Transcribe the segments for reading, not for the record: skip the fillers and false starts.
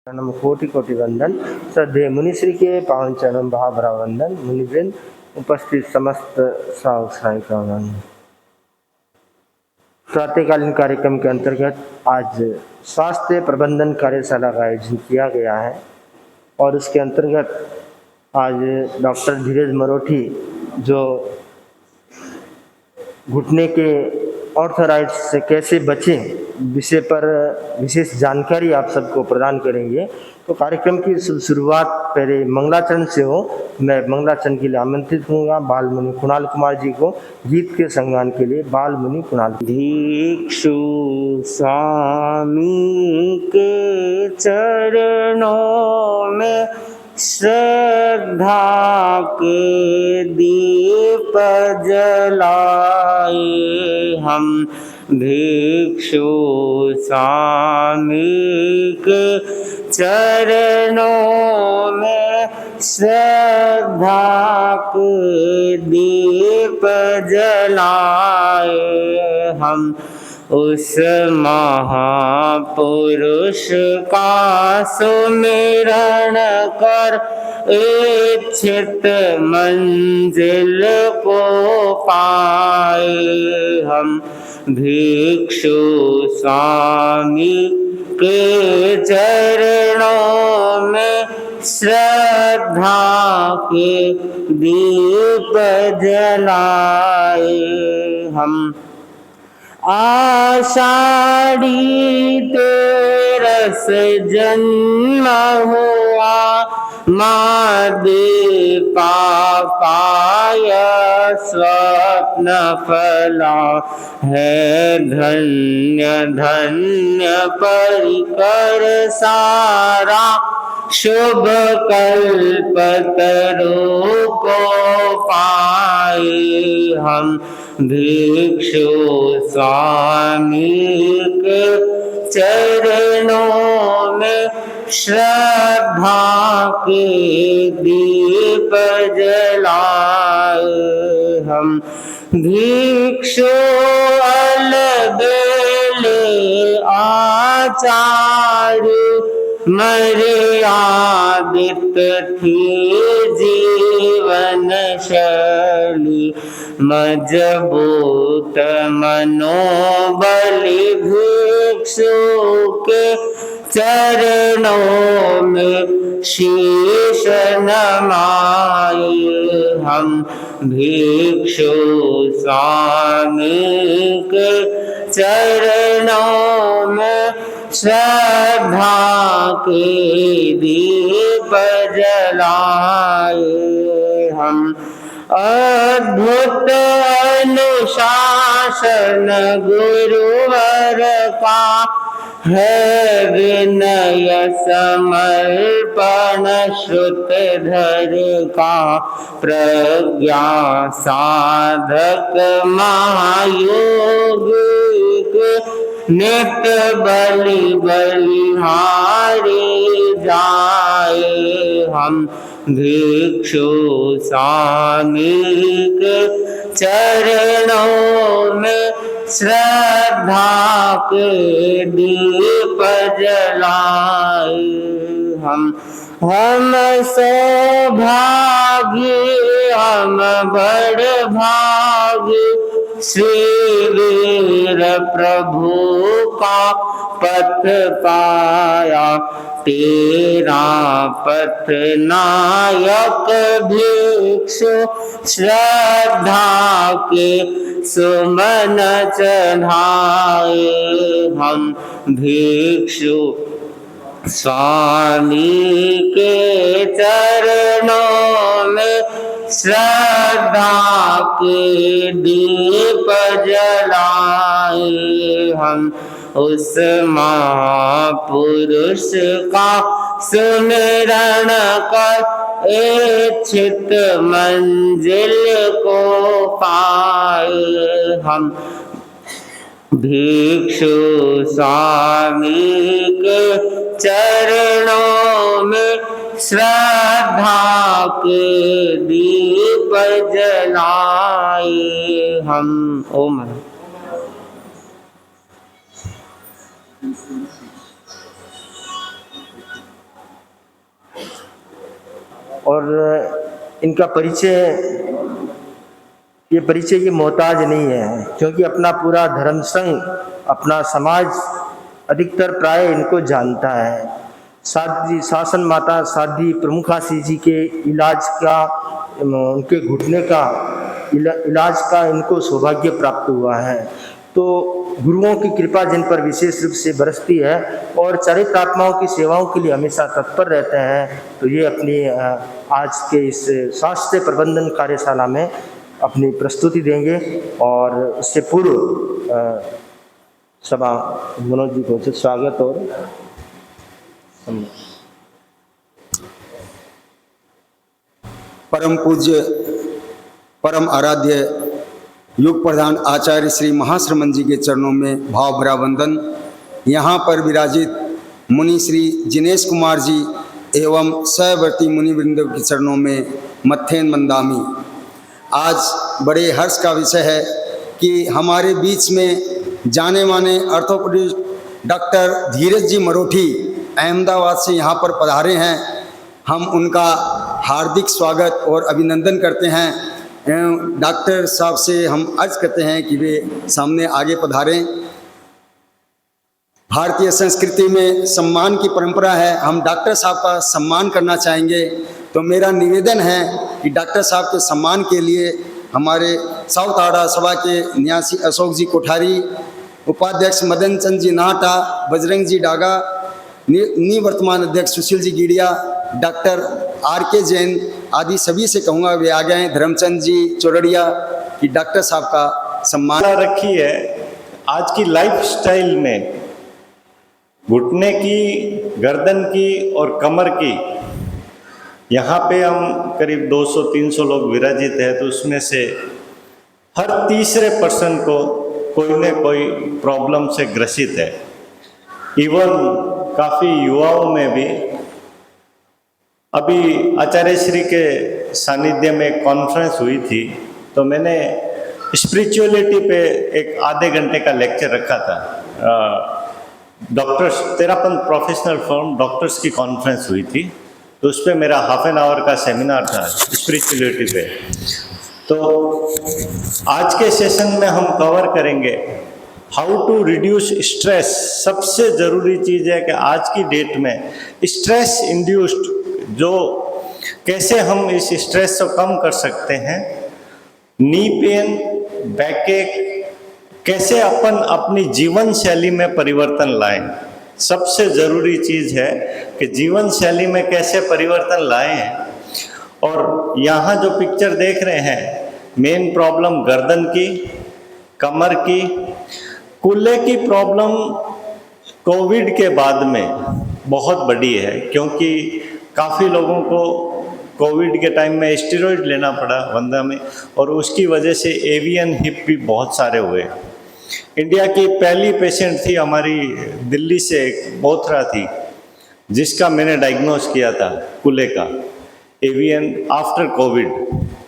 नम कोटि कोटि वंदन। श्रद्धेय मुनिश्री के पावन चरणों भावभरा वंदन। मुनिवृंद, उपस्थित समस्त साधु साधिका वंदन। प्रातःकालीन कार्यक्रम के अंतर्गत आज स्वास्थ्य प्रबंधन कार्यशाला का आयोजन किया गया है और उसके अंतर्गत आज डॉक्टर धीरज मरोठी जो घुटने के ऑर्थराइटिस से कैसे बचें विषय पर विशेष जानकारी आप सबको प्रदान करेंगे। तो कार्यक्रम की शुरुआत पहले मंगलाचरण से हो। मैं मंगलाचरण के लिए आमंत्रित हूँगा बाल मुनि कुणाल कुमार जी को गीत के संगान के लिए। बाल मुनि कुणाल। भिक्षु स्वामी के चरणों में श्रद्धा के दीप जलाए हम। भिक्षु स्वामी के चरणों में श्रद्धा के दीप जलाए हम। उस महापुरुष का सुमिरन कर इच्छित मंजिल को पाए हम। भिक्षु स्वामी के चरणों में श्रद्धा के दीप जलाए हम। आषाढ़ी तेरस जन्म हुआ मादीपा पाय स्वप्न फला है। धन्य धन्य परिकर सारा शुभ कल्पतरु को पाए हम। भिक्षु स्वामी के चरणों में श्रद्धा के दीप जलाए हम। भिक्षु अलबेले आचार्य मर्यादित थी जीवन शैली। मजबूत मनोबली भिक्षु के चरणों में शीश नमाए हम। भिक्षु स्वामी के चरणों में श्रद्धा के दीप जलाए हम। अद्भुत अनुशासन गुरुवर का है। विनय समर्पण श्रुतधर का प्रज्ञा साधक महायोग नित्य बलि बलिहारी जाए हम। भिक्षु स्वामी के चरणों में श्रद्धा के दीप जलाए हम। हम सौभागी हम बड़ भागी श्री वीर प्रभु का पथ पाया। तेरा पथ नायक भिक्षु श्रद्धा के सुमन चढ़ाए हम। भिक्षु स्वामी के चरणों में श्रद्धा के दीप जलाए हम। उस महापुरुष का सुमिरन कर इच्छित मंजिल को पाए हम। भिक्षु स्वामी के चरणों में श्रद्धा के दीप जलाए हम। ओम। और इनका परिचय ये मोहताज नहीं है, क्योंकि अपना पूरा धर्म संघ, अपना समाज अधिकतर प्राय इनको जानता है। साधी शासन माता साधी प्रमुखासी जी के इलाज का, उनके घुटने का इलाज का इनको सौभाग्य प्राप्त हुआ है। तो गुरुओं की कृपा जिन पर विशेष रूप से बरसती है और चरित्र आत्माओं की सेवाओं के लिए हमेशा तत्पर रहते हैं, तो ये अपनी आज के इस स्वास्थ्य प्रबंधन कार्यशाला में अपनी प्रस्तुति देंगे। और उससे पूर्व सभा मनोज जी को स्वागत और परम पूज्य परम आराध्य युग प्रधान आचार्य श्री महाश्रमण जी के चरणों में भाव भरा वंदन। यहाँ पर विराजित मुनि श्री जिनेश कुमार जी एवं सहवर्ती मुनिवृंद के चरणों में मत्थेन मंदामी। आज बड़े हर्ष का विषय है कि हमारे बीच में जाने माने ऑर्थोपेडिस्ट डॉक्टर धीरज जी मरोठी अहमदाबाद से यहाँ पर पधारे हैं। हम उनका हार्दिक स्वागत और अभिनंदन करते हैं। डॉक्टर साहब से हम अर्ज करते हैं कि वे सामने आगे पधारें। भारतीय संस्कृति में सम्मान की परंपरा है, हम डॉक्टर साहब का सम्मान करना चाहेंगे। तो मेरा निवेदन है कि डॉक्टर साहब के सम्मान के लिए हमारे साउथ आड़ा सभा के न्यासी अशोक जी कोठारी, उपाध्यक्ष मदन चंद जी नाहटा, बजरंग जी डागा, निवर्तमान अध्यक्ष सुशील जी गिड़िया, डॉक्टर आर.के. जैन आदि सभी से कहूँगा वे आ गए हैं, धर्मचंद जी चौरड़िया, कि डॉक्टर साहब का सम्मान रखी है। आज की लाइफस्टाइल में घुटने की, गर्दन की और कमर की, यहाँ पे हम करीब 200-300 लोग विराजित हैं, तो उसमें से हर तीसरे पर्सन को कोई न कोई प्रॉब्लम से ग्रसित है। इवन काफ़ी युवाओं में भी। अभी आचार्य श्री के सानिध्य में एक कॉन्फ्रेंस हुई थी, तो मैंने स्पिरिचुअलिटी पे एक आधे घंटे का लेक्चर रखा था। Doctors Terapanth professional firm doctors की कॉन्फ्रेंस हुई थी, तो उस पर मेरा हाफ एन आवर का सेमिनार था स्पिरिचुअलिटी पे। तो आज के सेशन में हम कवर करेंगे हाउ टू रिड्यूस स्ट्रेस। सबसे ज़रूरी चीज़ है कि आज की डेट में स्ट्रेस इंड्यूस्ड, जो कैसे हम इस स्ट्रेस को कम कर सकते हैं। नी पेन, बैक एक, कैसे अपन अपनी जीवन शैली में परिवर्तन लाएं। सबसे ज़रूरी चीज़ है कि जीवन शैली में कैसे परिवर्तन लाएं। और यहाँ जो पिक्चर देख रहे हैं, मेन प्रॉब्लम गर्दन की, कमर की, कूल्हे की प्रॉब्लम कोविड के बाद में बहुत बड़ी है, क्योंकि काफ़ी लोगों को कोविड के टाइम में स्टेरॉइड लेना पड़ा वंदा में, और उसकी वजह से एवियन हिप भी बहुत सारे हुए। इंडिया की पहली पेशेंट थी हमारी दिल्ली से, बोथरा थी, जिसका मैंने डायग्नोस किया था कूल्हे का, एवियन आफ्टर कोविड।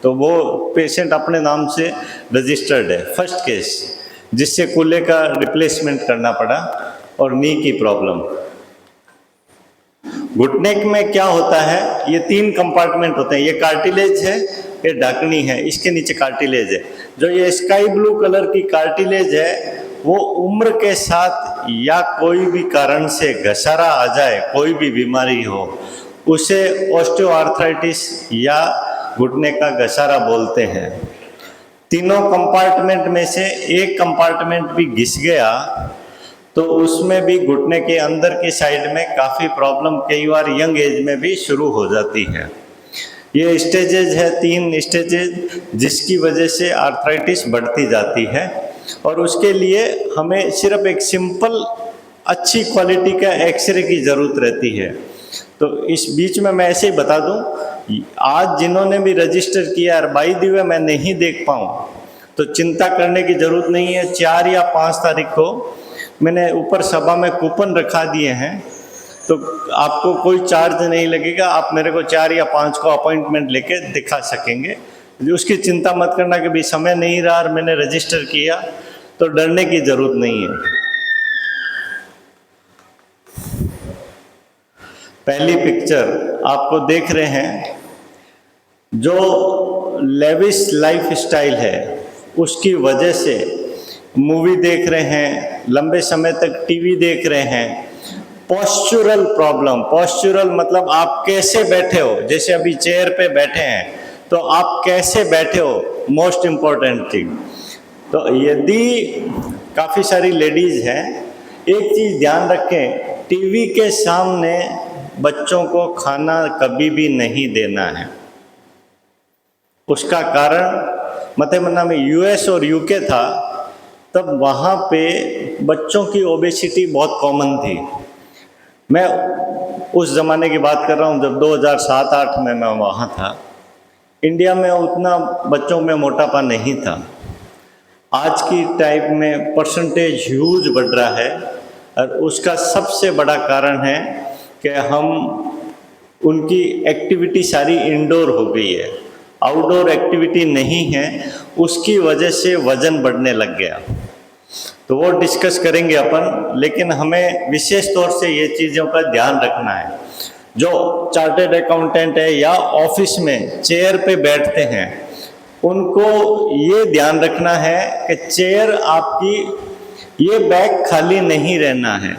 तो वो पेशेंट अपने नाम से रजिस्टर्ड है, फर्स्ट केस, जिससे कूल्हे का रिप्लेसमेंट करना पड़ा। और नी की प्रॉब्लम, घुटने में क्या होता है, ये 3 कंपार्टमेंट होते हैं। ये कार्टिलेज है, ये ढाकनी है, इसके नीचे कार्टिलेज है। जो ये स्काई ब्लू कलर की कार्टिलेज है, वो उम्र के साथ या कोई भी कारण से घसारा आ जाए, कोई भी बीमारी हो, उसे ऑस्टियोआर्थराइटिस या घुटने का घसारा बोलते हैं। तीनों कंपार्टमेंट में से एक कंपार्टमेंट भी घिस गया तो उसमें भी घुटने के अंदर की साइड में काफ़ी प्रॉब्लम कई बार यंग एज में भी शुरू हो जाती है। ये स्टेजेज है, 3 स्टेजेज, जिसकी वजह से आर्थराइटिस बढ़ती जाती है। और उसके लिए हमें सिर्फ एक सिंपल अच्छी क्वालिटी का एक्सरे की ज़रूरत रहती है। तो इस बीच में मैं ऐसे ही बता दूं, आज जिन्होंने भी रजिस्टर किया और बाई दी वे मैं नहीं देख पाऊँ, तो चिंता करने की ज़रूरत नहीं है। 4 या 5 तारीख को मैंने ऊपर सभा में कूपन रखा दिए हैं, तो आपको कोई चार्ज नहीं लगेगा। आप मेरे को 4 या 5 को अपॉइंटमेंट लेके दिखा सकेंगे। उसकी चिंता मत करना कि भाई समय नहीं रहा और मैंने रजिस्टर किया, तो डरने की ज़रूरत नहीं है। पहली पिक्चर आपको देख रहे हैं, जो लेविश लाइफ स्टाइल है उसकी वजह से मूवी देख रहे हैं, लंबे समय तक टीवी देख रहे हैं। पोस्चुरल प्रॉब्लम, पोस्चुरल मतलब आप कैसे बैठे हो, जैसे अभी चेयर पे बैठे हैं तो आप कैसे बैठे हो, मोस्ट इम्पॉर्टेंट थिंग। तो यदि काफ़ी सारी लेडीज़ हैं, एक चीज़ ध्यान रखें, टीवी के सामने बच्चों को खाना कभी भी नहीं देना है। उसका कारण मतलब में यूएस और यूके था, तब वहाँ पे बच्चों की ओबेसिटी बहुत कॉमन थी। मैं उस ज़माने की बात कर रहा हूँ जब 2007-8 में मैं वहाँ था। इंडिया में उतना बच्चों में मोटापा नहीं था। आज की टाइप में परसेंटेज ह्यूज बढ़ रहा है और उसका सबसे बड़ा कारण है कि हम उनकी एक्टिविटी सारी इंडोर हो गई है, आउटडोर एक्टिविटी नहीं है, उसकी वजह से वज़न बढ़ने लग गया। तो वो डिस्कस करेंगे अपन, लेकिन हमें विशेष तौर से ये चीज़ों का ध्यान रखना है। जो चार्टर्ड अकाउंटेंट है या ऑफिस में चेयर पे बैठते हैं, उनको ये ध्यान रखना है कि चेयर आपकी, ये बैक खाली नहीं रहना है।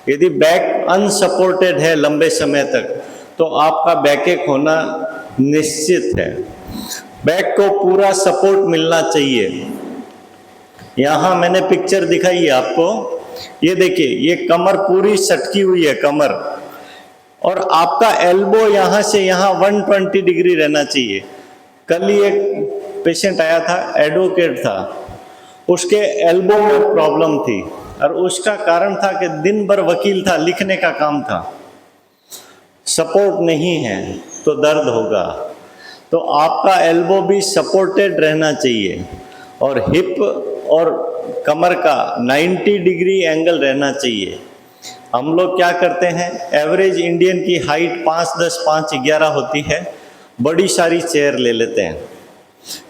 यदि बैक अनसपोर्टेड है लंबे समय तक तो आपका बैकएक होना निश्चित है। बैक को पूरा सपोर्ट मिलना चाहिए। यहाँ मैंने पिक्चर दिखाई है आपको, ये देखिए, ये कमर पूरी सटकी हुई है कमर, और आपका एल्बो यहाँ से यहाँ 120 डिग्री रहना चाहिए। कल ही एक पेशेंट आया था, एडवोकेट था, उसके एल्बो में प्रॉब्लम थी और उसका कारण था कि दिन भर वकील था, लिखने का काम था, सपोर्ट नहीं है तो दर्द होगा। तो आपका एल्बो भी सपोर्टेड रहना चाहिए और हिप और कमर का 90 डिग्री एंगल रहना चाहिए। हम लोग क्या करते हैं, एवरेज इंडियन की हाइट 5'10", 5'11" होती है, बड़ी सारी चेयर ले लेते हैं।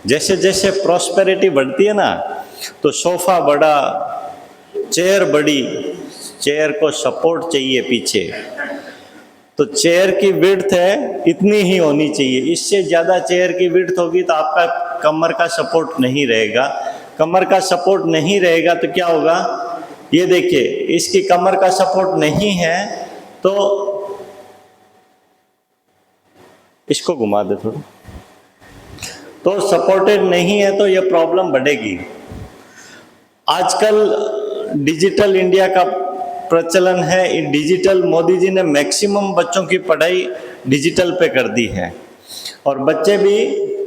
जैसे जैसे प्रॉस्पेरिटी बढ़ती है ना, तो सोफ़ा बड़ा, चेयर बड़ी, चेयर को सपोर्ट चाहिए पीछे, तो चेयर की विड्थ है इतनी ही होनी चाहिए। इससे ज़्यादा चेयर की विड्थ होगी तो आपका कमर का सपोर्ट नहीं रहेगा। कमर का सपोर्ट नहीं रहेगा तो क्या होगा, ये देखिए, इसकी कमर का सपोर्ट नहीं है तो इसको घुमा दे थोड़ा, तो सपोर्टेड नहीं है तो ये प्रॉब्लम बढ़ेगी। आजकल डिजिटल इंडिया का प्रचलन है, डिजिटल, मोदी जी ने मैक्सिमम बच्चों की पढ़ाई डिजिटल पे कर दी है और बच्चे भी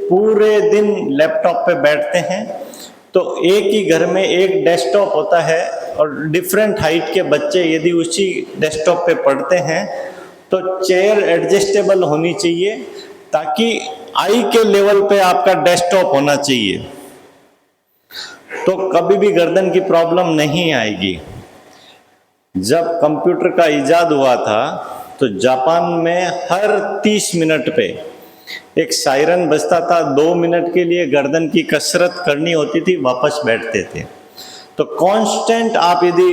पूरे दिन लैपटॉप पे बैठते हैं। तो एक ही घर में एक डेस्कटॉप होता है और डिफरेंट हाइट के बच्चे यदि उसी डेस्कटॉप पे पढ़ते हैं तो चेयर एडजस्टेबल होनी चाहिए, ताकि आई के लेवल पे आपका डेस्कटॉप होना चाहिए, तो कभी भी गर्दन की प्रॉब्लम नहीं आएगी। जब कंप्यूटर का इजाद हुआ था तो जापान में हर 30 मिनट पे एक सायरन बजता था, 2 मिनट के लिए गर्दन की कसरत करनी होती थी, वापस बैठते थे। तो कांस्टेंट आप यदि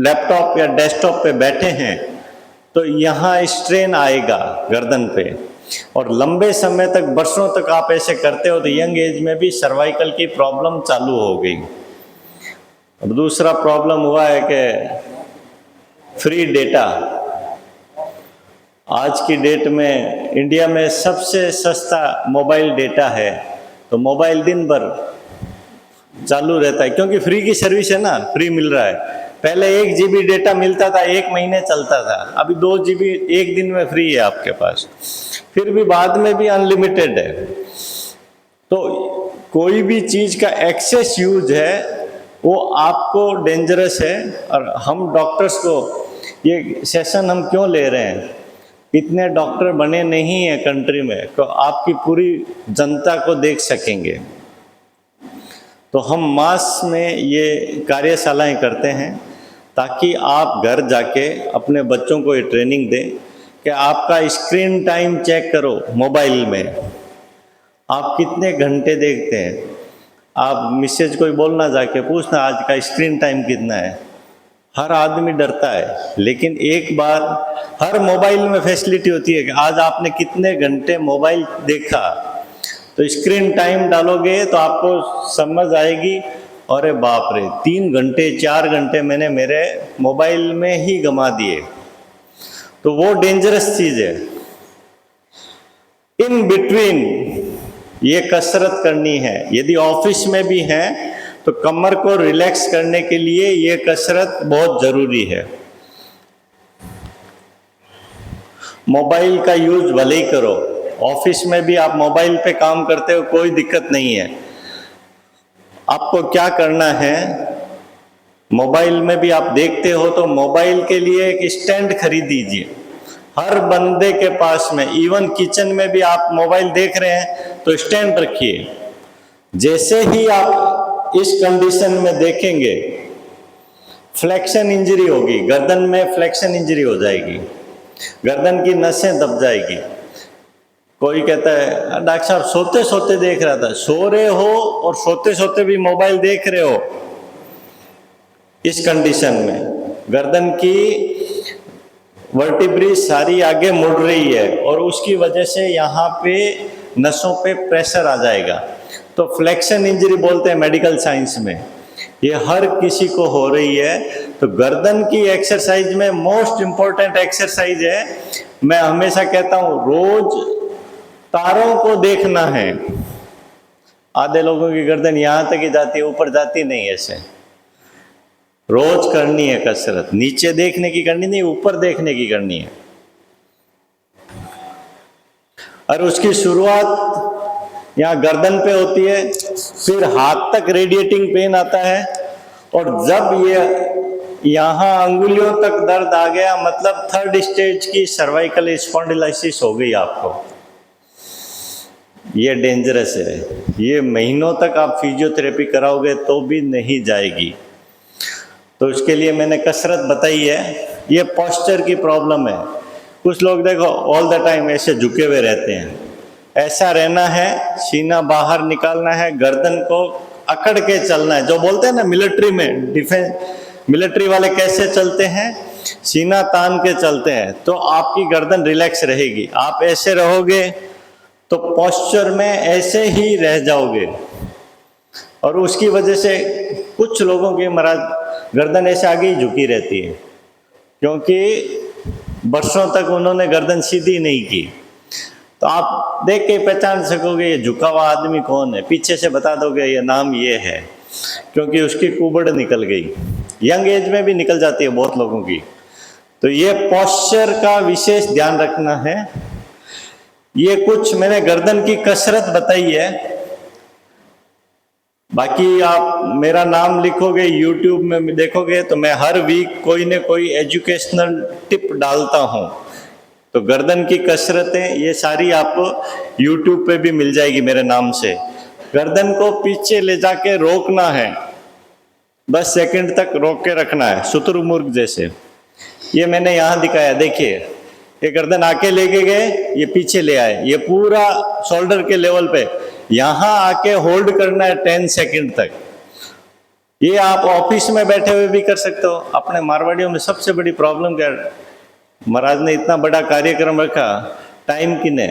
लैपटॉप या डेस्कटॉप पे बैठे हैं तो यहाँ स्ट्रेन आएगा गर्दन पे, और लंबे समय तक, बरसों तक आप ऐसे करते हो तो यंग एज में भी सर्वाइकल की प्रॉब्लम चालू हो गई। और दूसरा प्रॉब्लम हुआ है कि फ्री डेटा। आज की डेट में इंडिया में सबसे सस्ता मोबाइल डेटा है, तो मोबाइल दिन भर चालू रहता है क्योंकि फ्री की सर्विस है ना, फ्री मिल रहा है। पहले 1 GB डेटा मिलता था, 1 महीने चलता था, अभी 2 GB 1 दिन में फ्री है आपके पास, फिर भी बाद में भी अनलिमिटेड है। तो कोई भी चीज़ का एक्सेस यूज है वो आपको डेंजरस है। और हम डॉक्टर्स को, ये सेशन हम क्यों ले रहे हैं, इतने डॉक्टर बने नहीं हैं कंट्री में तो आपकी पूरी जनता को देख सकेंगे। तो हम मास में ये कार्यशालाएं करते हैं ताकि आप घर जाके अपने बच्चों को ये ट्रेनिंग दें कि आपका स्क्रीन टाइम चेक करो मोबाइल में, आप कितने घंटे देखते हैं। आप मिसेज को बोलना, जाके पूछना आज का स्क्रीन टाइम कितना है, हर आदमी डरता है, लेकिन एक बार हर मोबाइल में फैसिलिटी होती है कि आज आपने कितने घंटे मोबाइल देखा, तो स्क्रीन टाइम डालोगे तो आपको समझ आएगी, अरे बाप रे 3 घंटे 4 घंटे मैंने मेरे मोबाइल में ही गंवा दिए। तो वो डेंजरस चीज है। इन बिटवीन ये कसरत करनी है। यदि ऑफिस में भी है तो कमर को रिलैक्स करने के लिए ये कसरत बहुत जरूरी है। मोबाइल का यूज भले ही करो, ऑफिस में भी आप मोबाइल पे काम करते हो, कोई दिक्कत नहीं है। आपको क्या करना है, मोबाइल में भी आप देखते हो तो मोबाइल के लिए एक स्टैंड खरीद दीजिए। हर बंदे के पास में, इवन किचन में भी आप मोबाइल देख रहे हैं तो स्टैंड रखिए। जैसे ही आप इस कंडीशन में देखेंगे, फ्लेक्शन इंजरी होगी, गर्दन में फ्लेक्शन इंजरी हो जाएगी, गर्दन की नसें दब जाएगी। कोई कहता है डॉक्टर साहब सोते सोते देख रहा था, सो रहे हो और सोते सोते भी मोबाइल देख रहे हो। इस कंडीशन में गर्दन की वर्टिब्री सारी आगे मुड़ रही है और उसकी वजह से यहाँ पे नसों पे प्रेशर आ जाएगा, तो फ्लेक्शन इंजरी बोलते हैं मेडिकल साइंस में। ये हर किसी को हो रही है। तो गर्दन की एक्सरसाइज में मोस्ट इंपॉर्टेंट एक्सरसाइज है, मैं हमेशा कहता हूँ रोज तारों को देखना है। आधे लोगों की गर्दन यहाँ तक ही जाती है, ऊपर जाती नहीं। ऐसे रोज करनी है कसरत, नीचे देखने की करनी नहीं, ऊपर देखने की करनी है। और उसकी शुरुआत यहाँ गर्दन पे होती है, फिर हाथ तक रेडिएटिंग पेन आता है, और जब ये यहाँ अंगुलियों तक दर्द आ गया, मतलब 3rd स्टेज की सर्वाइकल स्पॉन्डिलाइसिस हो गई आपको। ये डेंजरस है। ये महीनों तक आप फिजियोथेरेपी कराओगे तो भी नहीं जाएगी। तो उसके लिए मैंने कसरत बताई है। ये पोस्चर की प्रॉब्लम है। कुछ लोग देखो ऑल द टाइम ऐसे झुके हुए रहते हैं। ऐसा रहना है, सीना बाहर निकालना है, गर्दन को अकड़ के चलना है। जो बोलते हैं ना मिलिट्री में, डिफेंस मिलिट्री वाले कैसे चलते हैं, सीना तान के चलते हैं, तो आपकी गर्दन रिलैक्स रहेगी। आप ऐसे रहोगे तो पोस्चर में ऐसे ही रह जाओगे, और उसकी वजह से कुछ लोगों की महाराज गर्दन ऐसे आगे ही झुकी रहती है, क्योंकि वर्षों तक उन्होंने गर्दन सीधी नहीं की। तो आप देख के पहचान सकोगे ये झुका हुआ आदमी कौन है, पीछे से बता दोगे ये नाम ये है, क्योंकि उसकी कुबड़ निकल गई। यंग एज में भी निकल जाती है बहुत लोगों की। तो ये पोस्चर का विशेष ध्यान रखना है। ये कुछ मैंने गर्दन की कसरत बताई है। बाकी आप मेरा नाम लिखोगे, यूट्यूब में देखोगे तो मैं हर वीक कोई न कोई एजुकेशनल टिप डालता हूँ। तो गर्दन की कसरतें ये सारी आपको यूट्यूब पे भी मिल जाएगी मेरे नाम से। गर्दन को पीछे ले जाके रोकना है, 10 सेकंड तक रोक के रखना है, शुतुरमुर्ग जैसे। ये मैंने यहाँ दिखाया, देखिए ये गर्दन आके लेके गए, ये पीछे ले आए, ये पूरा शोल्डर के लेवल पे, यहाँ आके होल्ड करना है 10 सेकंड तक। ये आप ऑफिस में बैठे हुए भी कर सकते हो। अपने मारवाड़ियों में सबसे बड़ी प्रॉब्लम क्या है, महाराज ने इतना बड़ा कार्यक्रम रखा, टाइम किने।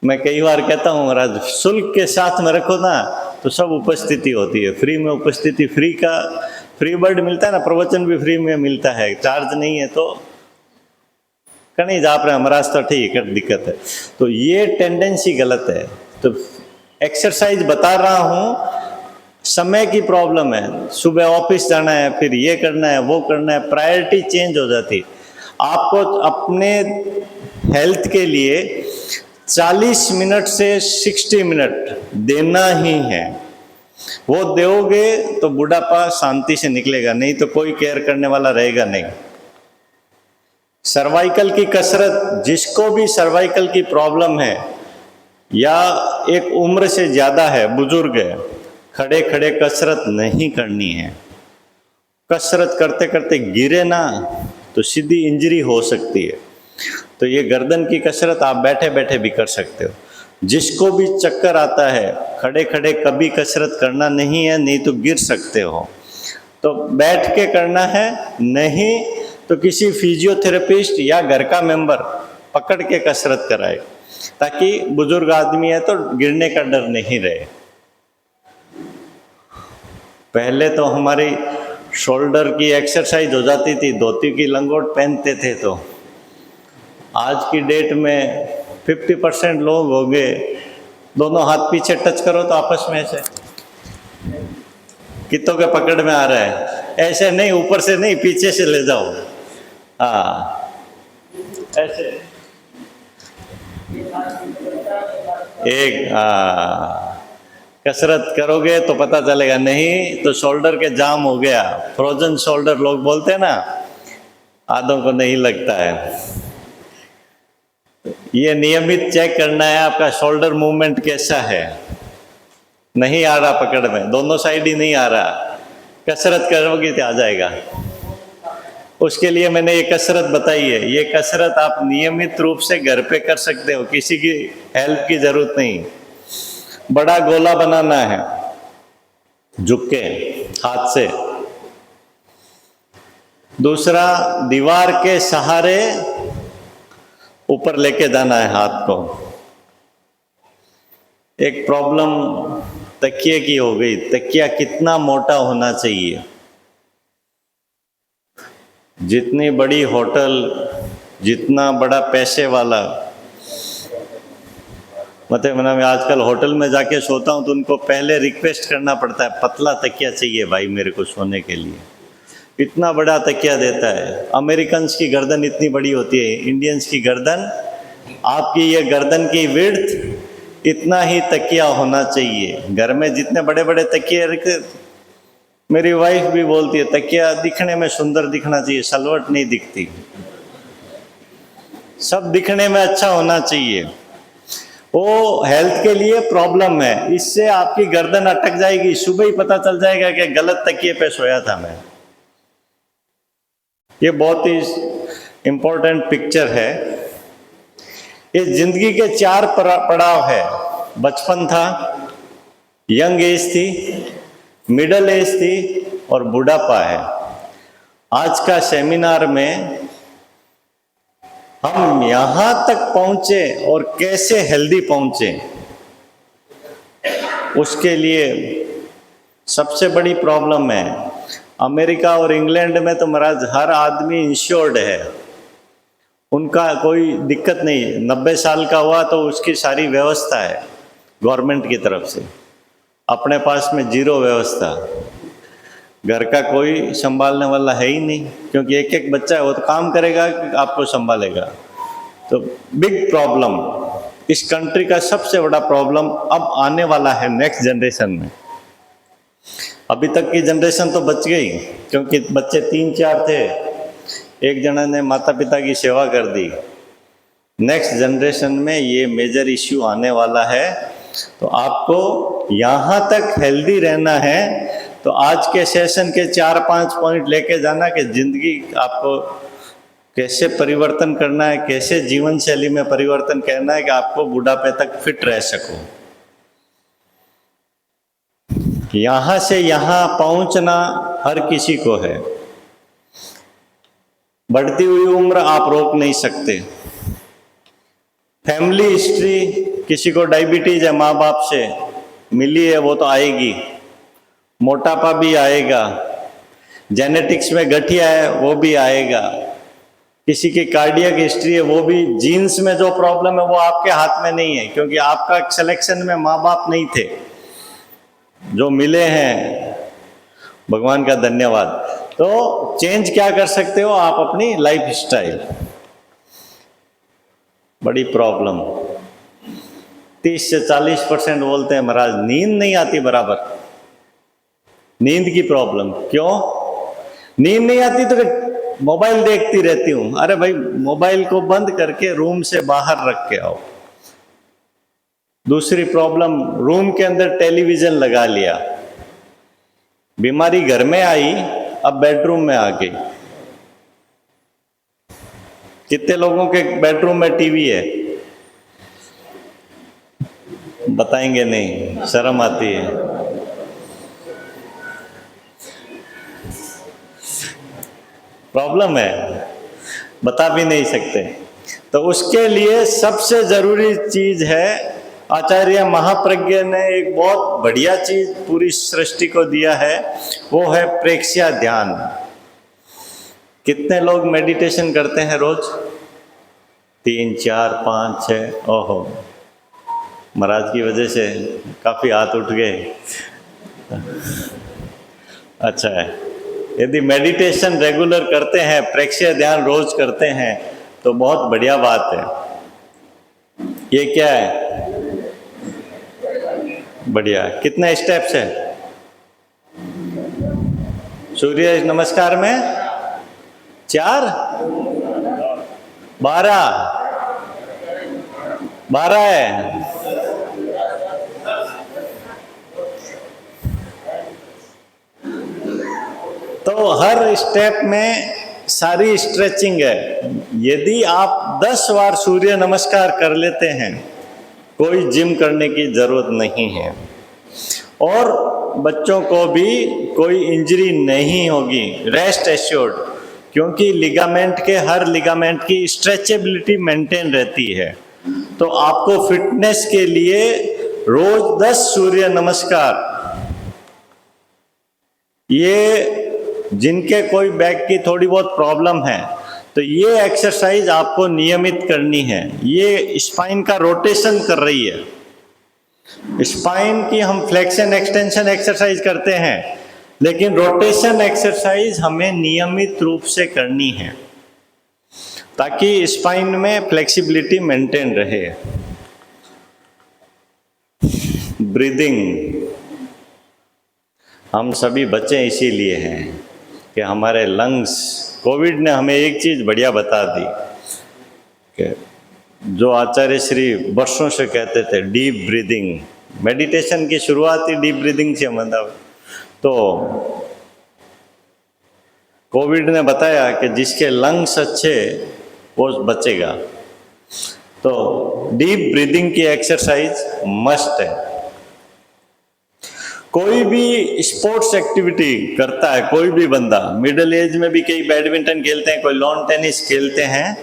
मैं कई बार कहता हूँ महाराज शुल्क के साथ में रखो ना तो सब उपस्थिति होती है। फ्री में उपस्थिति, फ्री बर्ड मिलता है ना, प्रवचन भी फ्री में मिलता है, चार्ज नहीं है। तो कहीं जा रहे महाराज तो ठीक है, दिक्कत है। तो ये टेंडेंसी गलत है। तो एक्सरसाइज बता रहा हूँ, समय की प्रॉब्लम है, सुबह ऑफिस जाना है, फिर ये करना है वो करना है, प्रायोरिटी चेंज हो जाती है। आपको अपने हेल्थ के लिए 40 मिनट से 60 मिनट देना ही है। वो दोगे तो बुढ़ापा शांति से निकलेगा, नहीं तो कोई केयर करने वाला रहेगा नहीं। सर्वाइकल की कसरत, जिसको भी सर्वाइकल की प्रॉब्लम है या एक उम्र से ज़्यादा है, बुजुर्ग है, खड़े खड़े कसरत नहीं करनी है। कसरत करते करते गिरे ना तो सीधी इंजरी हो सकती है। तो ये गर्दन की कसरत आप बैठे बैठे भी कर सकते हो। जिसको भी चक्कर आता है, खड़े खड़े कभी कसरत करना नहीं है, नहीं तो गिर सकते हो। तो बैठ के करना है, नहीं तो किसी फिजियोथेरेपिस्ट या घर का मेंबर पकड़ के कसरत कराए, ताकि बुजुर्ग आदमी है तो गिरने का डर नहीं रहे। पहले तो हमारी शोल्डर की एक्सरसाइज हो जाती थी, धोती की लंगोट पहनते थे, तो आज की डेट में 50% लोग हो गए, दोनों हाथ पीछे टच करो तो आपस में ऐसे कितों के पकड़ में आ रहा है, ऐसे नहीं, ऊपर से नहीं, पीछे से ले जाओ, हाँ ऐसे एक, कसरत करोगे तो पता चलेगा, नहीं तो शोल्डर के जाम हो गया, फ्रोजन शोल्डर लोग बोलते हैं ना, आधों को नहीं लगता है। ये नियमित चेक करना है आपका शोल्डर मूवमेंट कैसा है, नहीं आ रहा पकड़ में, दोनों साइड ही नहीं आ रहा, कसरत करोगे तो आ जाएगा। उसके लिए मैंने ये कसरत बताई है, ये कसरत आप नियमित रूप से घर पे कर सकते हो, किसी की हेल्प की जरूरत नहीं। बड़ा गोला बनाना है, झुक के हाथ से, दूसरा दीवार के सहारे ऊपर लेके जाना है हाथ को। एक प्रॉब्लम तकिए की हो गई, तकिया कितना मोटा होना चाहिए, जितनी बड़ी होटल, जितना बड़ा पैसे वाला, मतलब मैं आजकल होटल में जाके सोता हूँ तो उनको पहले रिक्वेस्ट करना पड़ता है, पतला तकिया चाहिए भाई मेरे को सोने के लिए, इतना बड़ा तकिया देता है। अमेरिकन्स की गर्दन इतनी बड़ी होती है, इंडियंस की गर्दन, आपकी ये गर्दन की विड्थ इतना ही तकिया होना चाहिए। घर में जितने बड़े बड़े तकिए रखते, मेरी वाइफ भी बोलती है तकिया दिखने में सुंदर दिखना चाहिए, सलवट नहीं दिखती, सब दिखने में अच्छा होना चाहिए। वो हेल्थ के लिए प्रॉब्लम है, इससे आपकी गर्दन अटक जाएगी, सुबह ही पता चल जाएगा कि गलत तकिए पे सोया था मैं। ये बहुत ही इम्पोर्टेंट पिक्चर है। इस जिंदगी के 4 पड़ाव है, बचपन था, यंग एज थी, मिडल एज थी और बुढ़ापा है। आज का सेमिनार में हम यहां तक पहुंचे और कैसे हेल्दी पहुंचे, उसके लिए सबसे बड़ी प्रॉब्लम है। अमेरिका और इंग्लैंड में तो महाराज हर आदमी इंश्योर्ड है, उनका कोई दिक्कत नहीं, 90 साल का हुआ तो उसकी सारी व्यवस्था है गवर्नमेंट की तरफ से, अपने पास में जीरो व्यवस्था, घर का कोई संभालने वाला है ही नहीं, क्योंकि एक एक बच्चा है वो तो काम करेगा कि आपको संभालेगा। तो बिग प्रॉब्लम, इस कंट्री का सबसे बड़ा प्रॉब्लम अब आने वाला है नेक्स्ट जनरेशन में। अभी तक की जनरेशन तो बच गई, क्योंकि बच्चे 3-4 थे, एक जना ने माता पिता की सेवा कर दी। नेक्स्ट जनरेशन में ये मेजर इश्यू आने वाला है, तो आपको यहाँ तक हेल्दी रहना है। तो आज के सेशन के 4-5 पॉइंट लेके जाना कि जिंदगी आपको कैसे परिवर्तन करना है, कैसे जीवन शैली में परिवर्तन करना है कि आपको बुढ़ापे तक फिट रह सको। यहाँ से यहाँ पहुँचना हर किसी को है, बढ़ती हुई उम्र आप रोक नहीं सकते। फैमिली हिस्ट्री, किसी को डायबिटीज है माँ बाप से मिली है वो तो आएगी, मोटापा भी आएगा, जेनेटिक्स में गठिया है वो भी आएगा, किसी की कार्डियक हिस्ट्री है वो भी, जीन्स में जो प्रॉब्लम है वो आपके हाथ में नहीं है, क्योंकि आपका सिलेक्शन में माँ बाप नहीं थे, जो मिले हैं भगवान का धन्यवाद। तो चेंज क्या कर सकते हो आप, अपनी लाइफ स्टाइल। बड़ी प्रॉब्लम 30 से 40% बोलते हैं महाराज नींद नहीं आती बराबर, नींद की प्रॉब्लम। क्यों नींद नहीं आती? तो मोबाइल देखती रहती हूं। अरे भाई मोबाइल को बंद करके रूम से बाहर रख के आओ। दूसरी प्रॉब्लम, रूम के अंदर टेलीविजन लगा लिया, बीमारी घर में आई, अब बेडरूम में आ गई। कितने लोगों के बेडरूम में टीवी है? बताएंगे नहीं, शर्म आती है। प्रॉब्लम है, बता भी नहीं सकते। तो उसके लिए सबसे जरूरी चीज है, आचार्य महाप्रज्ञ ने एक बहुत बढ़िया चीज पूरी सृष्टि को दिया है, वो है प्रेक्ष्या ध्यान। कितने लोग मेडिटेशन करते हैं रोज? 3, 4, 5, 6। ओहो, महाराज की वजह से काफी हाथ उठ गए। अच्छा है, यदि मेडिटेशन रेगुलर करते हैं, प्रेक्ष्य ध्यान रोज करते हैं, तो बहुत बढ़िया बात है। ये क्या है? बढ़िया। कितने स्टेप्स है सूर्य नमस्कार में? 4, 12 है। तो हर स्टेप में सारी स्ट्रेचिंग है। यदि आप 10 बार सूर्य नमस्कार कर लेते हैं, कोई जिम करने की जरूरत नहीं है, और बच्चों को भी कोई इंजरी नहीं होगी, रेस्ट एश्योर्ड, क्योंकि लिगामेंट के हर लिगामेंट की स्ट्रेचेबिलिटी मेंटेन रहती है। तो आपको फिटनेस के लिए रोज 10 सूर्य नमस्कार, ये जिनके कोई बैक की थोड़ी बहुत प्रॉब्लम है, तो ये एक्सरसाइज आपको नियमित करनी है। ये स्पाइन का रोटेशन कर रही है। स्पाइन की हम फ्लेक्शन एक्सटेंशन एक्सरसाइज करते हैं, लेकिन रोटेशन एक्सरसाइज हमें नियमित रूप से करनी है, ताकि स्पाइन में फ्लेक्सिबिलिटी मेंटेन रहे। ब्रीदिंग, हम सभी बच्चे इसीलिए हैं कि हमारे लंग्स, कोविड ने हमें एक चीज़ बढ़िया बता दी कि जो आचार्य श्री वर्षों से कहते थे, डीप ब्रीदिंग, मेडिटेशन की शुरुआत ही डीप ब्रीदिंग से, मतलब तो कोविड ने बताया कि जिसके लंग्स अच्छे वो बचेगा। तो डीप ब्रीदिंग की एक्सरसाइज मस्ट है। कोई भी स्पोर्ट्स एक्टिविटी करता है, कोई भी बंदा, मिडिल एज में भी कई बैडमिंटन खेलते हैं, कोई लॉन टेनिस खेलते हैं,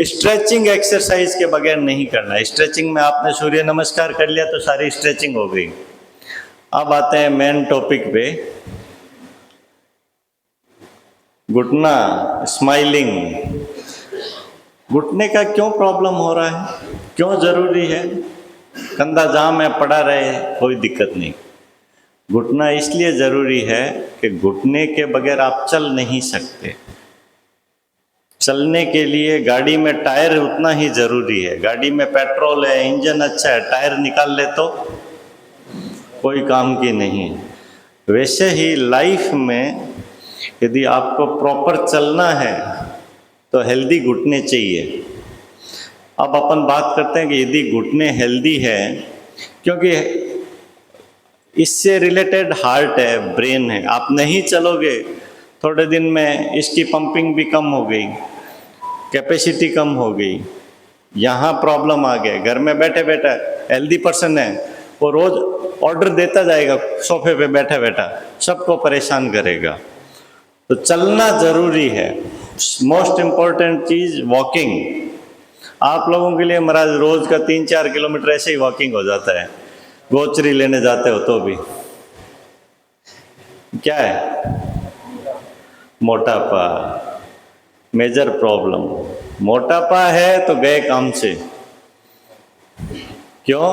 स्ट्रेचिंग एक्सरसाइज के बगैर नहीं करना। स्ट्रेचिंग में आपने सूर्य नमस्कार कर लिया तो सारी स्ट्रेचिंग हो गई। अब आते हैं मेन टॉपिक पे, घुटना, स्माइलिंग। घुटने का क्यों प्रॉब्लम हो रहा है, क्यों जरूरी है? कंधा जाम है, पड़ा रहे, कोई दिक्कत नहीं। घुटना इसलिए जरूरी है कि घुटने के बगैर आप चल नहीं सकते। चलने के लिए गाड़ी में टायर उतना ही जरूरी है। गाड़ी में पेट्रोल है, इंजन अच्छा है, टायर निकाल ले तो कोई काम की नहीं। वैसे ही लाइफ में यदि आपको प्रॉपर चलना है तो हेल्दी घुटने चाहिए। अब अपन बात करते हैं कि यदि घुटने हेल्दी है, क्योंकि इससे रिलेटेड हार्ट है, ब्रेन है। आप नहीं चलोगे, थोड़े दिन में इसकी पंपिंग भी कम हो गई, कैपेसिटी कम हो गई, यहाँ प्रॉब्लम आ गया। घर में बैठे बैठे हेल्दी पर्सन है, वो रोज ऑर्डर देता जाएगा, सोफे पे बैठा बैठा सबको परेशान करेगा। तो चलना जरूरी है। मोस्ट इम्पोर्टेंट चीज वॉकिंग। आप लोगों के लिए महाराज रोज का 3-4 किलोमीटर ऐसे ही वॉकिंग हो जाता है। गोचरी लेने जाते हो तो भी क्या है? मोटापा, मेजर प्रॉब्लम। मोटापा है तो गए काम से। क्यों?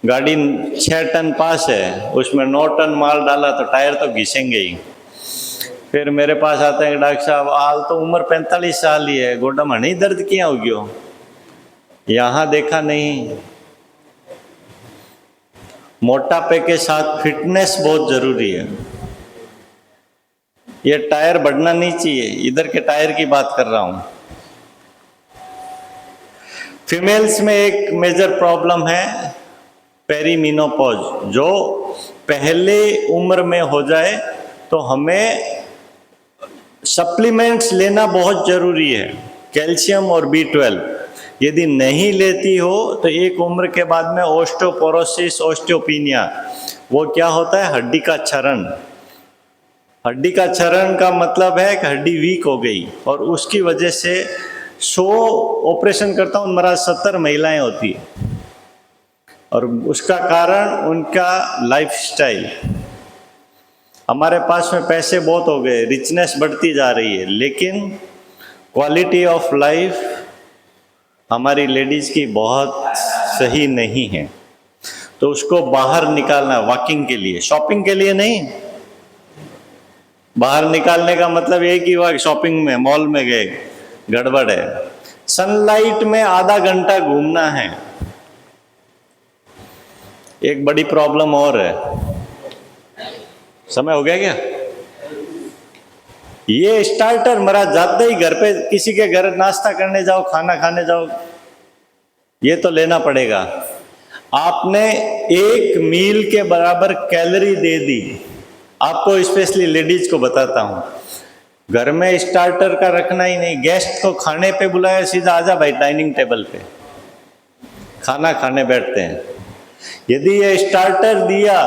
गाड़ी 6 टन पास है, उसमें 9 टन माल डाला तो टायर तो घिसेंगे ही। फिर मेरे पास आते हैं डॉक्टर साहब, हाल तो उम्र 45 साल ही है, गोडा में नहीं दर्द किया हो गयो? यहाँ देखा नहीं। मोटापे के साथ फिटनेस बहुत जरूरी है। ये टायर बढ़ना नहीं चाहिए, इधर के टायर की बात कर रहा हूं। फीमेल्स में एक मेजर प्रॉब्लम है पेरीमीनोपॉज, जो पहले उम्र में हो जाए तो हमें सप्लीमेंट्स लेना बहुत जरूरी है, कैल्शियम और B12। यदि नहीं लेती हो तो एक उम्र के बाद में ओस्टियोपोरोसिस, ओस्टियोपिनिया, वो क्या होता है? हड्डी का क्षरण। हड्डी का क्षरण का मतलब है कि हड्डी वीक हो गई, और उसकी वजह से 100 ऑपरेशन करता हूँ महाराज, 70 महिलाएं होती है, और उसका कारण उनका लाइफस्टाइल। हमारे पास में पैसे बहुत हो गए, रिचनेस बढ़ती जा रही है, लेकिन क्वालिटी ऑफ लाइफ हमारी लेडीज की बहुत सही नहीं है। तो उसको बाहर निकालना, वॉकिंग के लिए, शॉपिंग के लिए नहीं। बाहर निकालने का मतलब ये कि वह शॉपिंग में, मॉल में गए, गड़बड़ है। सनलाइट में आधा घंटा घूमना है। एक बड़ी प्रॉब्लम और है, समय हो गया क्या? ये स्टार्टर महाराज, जाते ही घर पे किसी के घर नाश्ता करने जाओ, खाना खाने जाओ, ये तो लेना पड़ेगा। आपने एक मील के बराबर कैलोरी दे दी। आपको स्पेशली लेडीज को बताता हूं, घर में स्टार्टर का रखना ही नहीं। गेस्ट को खाने पे बुलाया, सीधा आजा भाई डाइनिंग टेबल पे, खाना खाने बैठते हैं। यदि ये स्टार्टर दिया,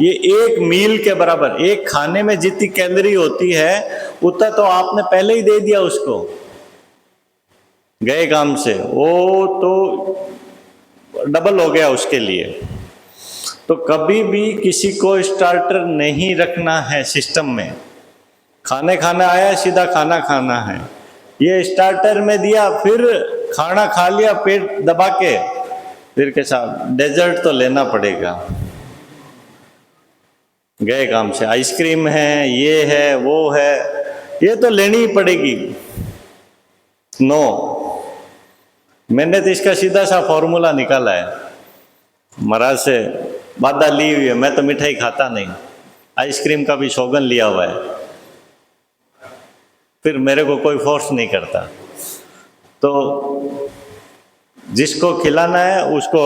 ये एक मील के बराबर, एक खाने में जितनी कैलोरी होती है उतना तो आपने पहले ही दे दिया उसको, गए काम से, वो तो डबल हो गया उसके लिए। तो कभी भी किसी को स्टार्टर नहीं रखना है सिस्टम में। खाने खाना आया, सीधा खाना खाना है। ये स्टार्टर में दिया, फिर खाना खा लिया पेट दबा के, फिर के साथ डेजर्ट तो लेना पड़ेगा, गए काम से। आइसक्रीम है, ये है, वो है, ये तो लेनी ही पड़ेगी। नो, मैंने तो इसका सीधा सा फॉर्मूला निकाला है, महाराज से बाधा ली हुई है। मैं तो मिठाई खाता नहीं, आइसक्रीम का भी सौगन लिया हुआ है, फिर मेरे को कोई फोर्स नहीं करता। तो जिसको खिलाना है उसको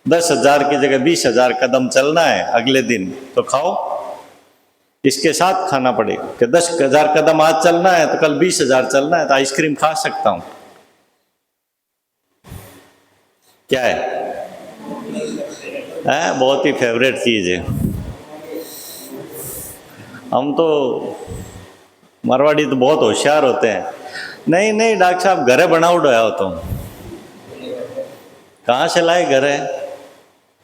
10,000 की जगह 20,000 कदम चलना है अगले दिन, तो खाओ। इसके साथ खाना पड़ेगा कि 10,000 कदम आज चलना है तो कल 20,000 चलना है, तो आइसक्रीम खा सकता हूं। क्या है? बहुत ही फेवरेट चीज है। हम तो मारवाड़ी तो बहुत होशियार होते हैं। नहीं नहीं डॉक्टर साहब, घरे बनाओ डोया हो तुम। कहाँ से लाए? घर है,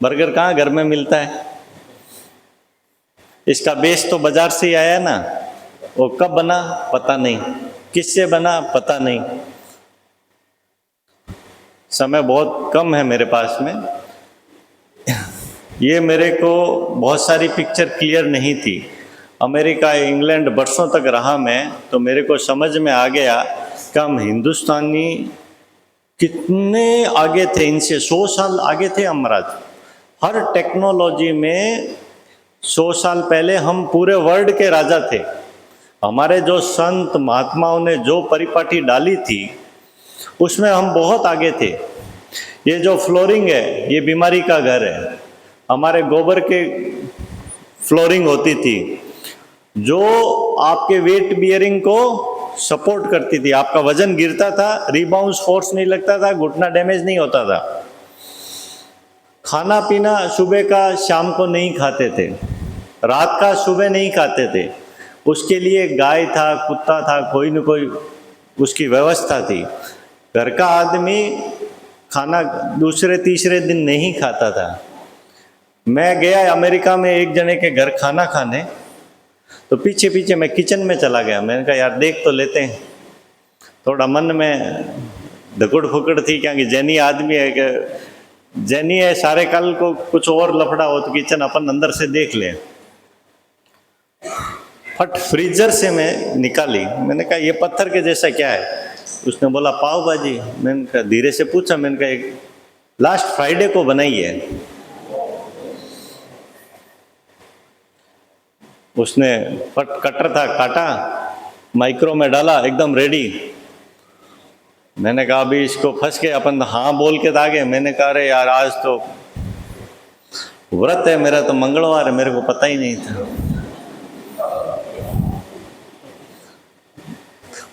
बर्गर कहाँ घर में मिलता है? इसका बेस तो बाजार से ही आया ना। वो कब बना पता नहीं, किससे बना पता नहीं। समय बहुत कम है मेरे पास में। ये मेरे को बहुत सारी पिक्चर क्लियर नहीं थी। अमेरिका, इंग्लैंड बरसों तक रहा मैं, तो मेरे को समझ में आ गया कि हम हिंदुस्तानी कितने आगे थे इनसे। 100 साल आगे थे हम महाराज, हर टेक्नोलॉजी में। 100 साल पहले हम पूरे वर्ल्ड के राजा थे। हमारे जो संत महात्माओं ने जो परिपाटी डाली थी उसमें हम बहुत आगे थे। ये जो फ्लोरिंग है, ये बीमारी का घर है। हमारे गोबर के फ्लोरिंग होती थी जो आपके वेट बियरिंग को सपोर्ट करती थी। आपका वजन गिरता था, रिबाउंड फोर्स नहीं लगता था, घुटना डैमेज नहीं होता था। खाना पीना सुबह का शाम को नहीं खाते थे, रात का सुबह नहीं खाते थे। उसके लिए गाय था, कुत्ता था, कोई न कोई उसकी व्यवस्था थी। घर का आदमी खाना दूसरे तीसरे दिन नहीं खाता था। मैं गया अमेरिका में एक जने के घर खाना खाने, तो पीछे पीछे मैं किचन में चला गया। मैंने कहा यार देख तो लेते हैं। थोड़ा मन में धकुड़ फुकड़ थी, क्योंकि जैनी आदमी है, कि जैनी है, सारे कल को कुछ और लफड़ा हो तो किचन अपन अंदर से देख ले। फट फ्रीजर से मैं निकाली। मैंने कहा ये पत्थर के जैसा क्या है? उसने बोला पाव भाजी। मैंने कहा, धीरे से पूछा, मैंने कहा एक लास्ट फ्राइडे को बनाई है। उसने फट कटर था, काटा, माइक्रो में डाला, एकदम रेडी। मैंने कहा अभी इसको फंस के अपन हाँ बोल के दागे। मैंने कहा अरे यार आज तो व्रत है मेरा, तो मंगलवार है, मेरे को पता ही नहीं था।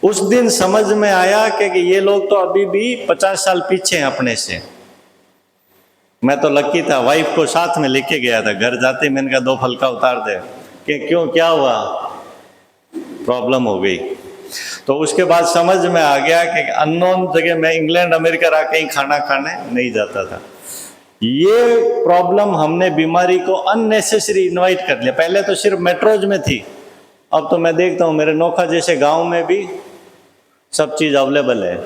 उस दिन समझ में आया कि ये लोग तो अभी भी 50 साल पीछे हैं अपने से। मैं तो लकी था, वाइफ को साथ में लेके गया था। घर जाते मैंने कहा 2 फलका उतार दे, कि क्यों, क्या हुआ, प्रॉब्लम हो गई। तो उसके बाद समझ में आ गया कि अननोन जगह मैं इंग्लैंड अमेरिका रह कहीं खाना खाने नहीं जाता था। ये प्रॉब्लम हमने बीमारी को अननेसेसरी इन्वाइट कर लिया। पहले तो सिर्फ मेट्रोज में थी, अब तो मैं देखता हूँ मेरे नोखा जैसे गांव में भी सब चीज़ अवेलेबल है।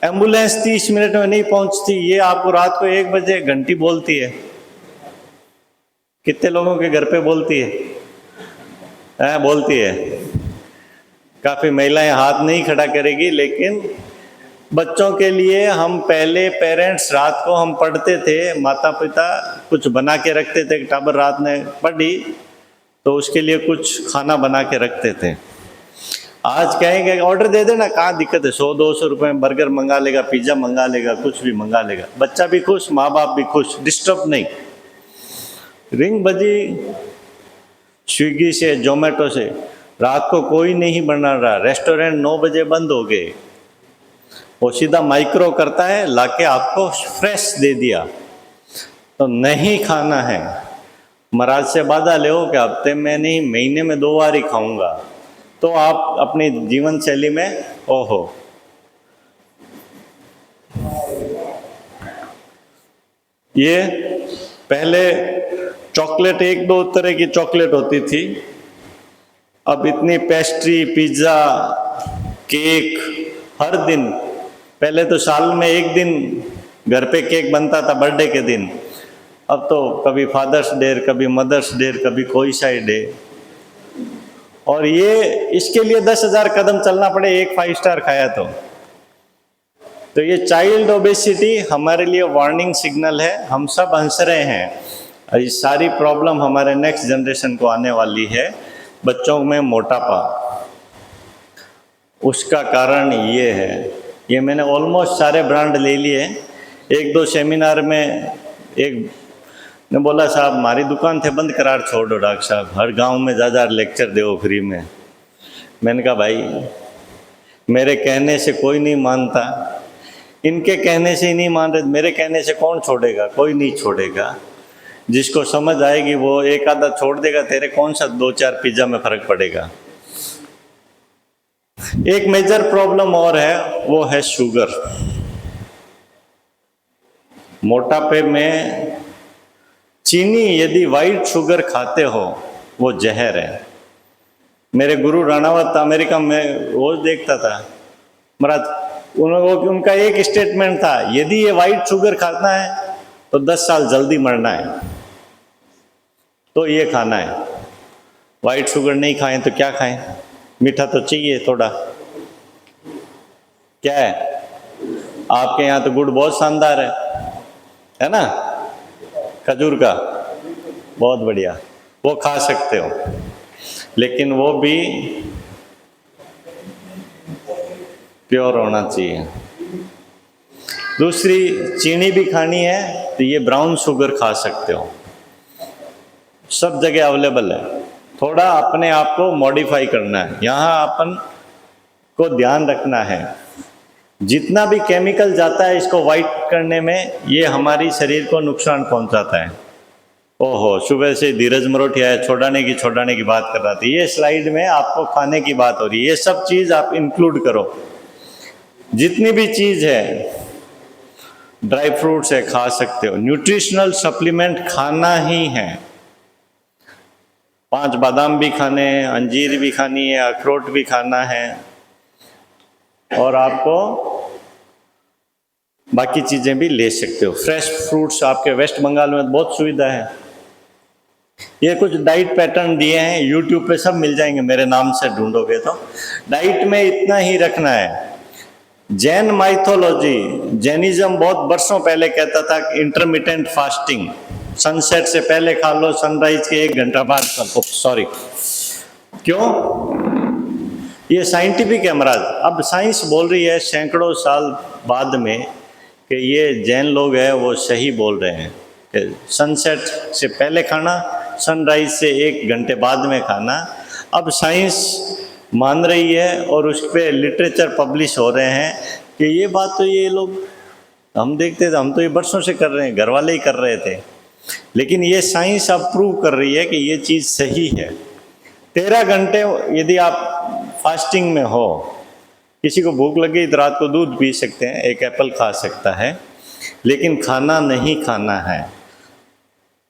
एम्बुलेंस 30 मिनट में नहीं पहुंचती, ये आपको रात को 1 बजे घंटी बोलती है। कितने लोगों के घर पे बोलती है? बोलती है। काफ़ी महिलाएं हाथ नहीं खड़ा करेगी, लेकिन बच्चों के लिए हम पहले पेरेंट्स रात को हम पढ़ते थे, माता पिता कुछ बना के रखते थे। टाबर रात में पढ़ी तो उसके लिए कुछ खाना बना के रखते थे। आज कहेंगे ऑर्डर दे देना, कहाँ दिक्कत है, 100-200 रुपये में बर्गर मंगा लेगा, पिज्ज़ा मंगा लेगा, कुछ भी मंगा लेगा, बच्चा भी खुश, माँ बाप भी खुश, डिस्टर्ब नहीं। रिंग बजी स्विगी से, जोमेटो से, रात को कोई नहीं बना रहा, रेस्टोरेंट 9 बजे बंद हो गए, वो सीधा माइक्रो करता है, लाके आपको फ्रेश दे दिया। तो नहीं खाना है, महाराज से वादा ले कि हफ्ते में नहीं, महीने में 2 बार ही खाऊंगा, तो आप अपनी जीवन शैली में ओहो। ये पहले चॉकलेट 1-2 तरह की चॉकलेट होती थी, अब इतनी पेस्ट्री, पिज्ज़ा, केक हर दिन। पहले तो साल में 1 दिन घर पे केक बनता था बर्थडे के दिन, अब तो कभी फादर्स डे, कभी मदर्स डे, कभी कोई सा डे। और ये इसके लिए 10,000 कदम चलना पड़े एक 5 स्टार खाया तो ये चाइल्ड ओबेसिटी हमारे लिए वार्निंग सिग्नल है। हम सब हंस रहे हैं, ये सारी प्रॉब्लम हमारे नेक्स्ट जनरेशन को आने वाली है। बच्चों में मोटापा, उसका कारण ये है। ये मैंने ऑलमोस्ट सारे ब्रांड ले लिए। 1-2 सेमिनार में एक ने बोला, साहब हमारी दुकान थे बंद करार छोड़ दो डॉक्टर साहब, हर गांव में जा लेक्चर दो फ्री में। मैंने कहा भाई मेरे कहने से कोई नहीं मानता, इनके कहने से ही नहीं मान रहे, मेरे कहने से कौन छोड़ेगा? कोई नहीं छोड़ेगा। जिसको समझ आएगी वो एक आधा छोड़ देगा, तेरे कौन सा 2-4 पिज्ज़ा में फर्क पड़ेगा। एक मेजर प्रॉब्लम और है, वो है शुगर। मोटापे में चीनी, यदि वाइट शुगर खाते हो वो जहर है। मेरे गुरु राणावत अमेरिका में रोज देखता था महाराज, उनका एक स्टेटमेंट था, यदि ये वाइट शुगर खाना है तो 10 साल जल्दी मरना है, तो ये खाना है। वाइट शुगर नहीं खाएं तो क्या खाएं? मीठा तो चाहिए थोड़ा। क्या है आपके यहाँ तो गुड़ बहुत शानदार है ना, खजूर का, बहुत बढ़िया, वो खा सकते हो, लेकिन वो भी प्योर होना चाहिए। दूसरी, चीनी भी खानी है तो ये ब्राउन शुगर खा सकते हो, सब जगह अवेलेबल है। थोड़ा अपने आप को मॉडिफाई करना है, यहाँ अपन को ध्यान रखना है। जितना भी केमिकल जाता है इसको वाइट करने में, ये हमारी शरीर को नुकसान पहुंचाता है। ओहो, सुबह से धीरज मरोठिया है छोड़ाने की बात कर रहा था। ये स्लाइड में आपको खाने की बात हो रही है, ये सब चीज़ आप इंक्लूड करो। जितनी भी चीज़ है, ड्राई फ्रूट्स है खा सकते हो, न्यूट्रिशनल सप्लीमेंट खाना ही है। 5 बादाम भी खाने हैं, अंजीर भी खानी है, अखरोट भी खाना है, और आपको बाकी चीज़ें भी ले सकते हो। फ्रेश फ्रूट्स आपके वेस्ट बंगाल में बहुत सुविधा है। ये कुछ डाइट पैटर्न दिए हैं, यूट्यूब पे सब मिल जाएंगे, मेरे नाम से ढूंढोगे तो। डाइट में इतना ही रखना है। जैन माइथोलॉजी, जैनिज्म बहुत वर्षों पहले कहता था कि इंटरमिटेंट फास्टिंग, सनसेट से पहले खा लो, सनराइज के 1 घंटा बाद खा लो। सॉरी, क्यों? ये साइंटिफिक है महाराज। अब साइंस बोल रही है सैकड़ों साल बाद में कि ये जैन लोग हैं वो सही बोल रहे हैं कि सनसेट से पहले खाना, सनराइज से 1 घंटे बाद में खाना। अब साइंस मान रही है और उस पर लिटरेचर पब्लिश हो रहे हैं कि ये बात तो ये लोग, हम देखते थे, हम तो ये वर्षों से कर रहे हैं, घर वाले ही कर रहे थे, लेकिन ये साइंस अब प्रूव कर रही है कि ये चीज़ सही है। 13 घंटे यदि आप फास्टिंग में हो, किसी को भूख लगी तो रात को दूध पी सकते हैं, एक एप्पल खा सकता है, लेकिन खाना नहीं खाना है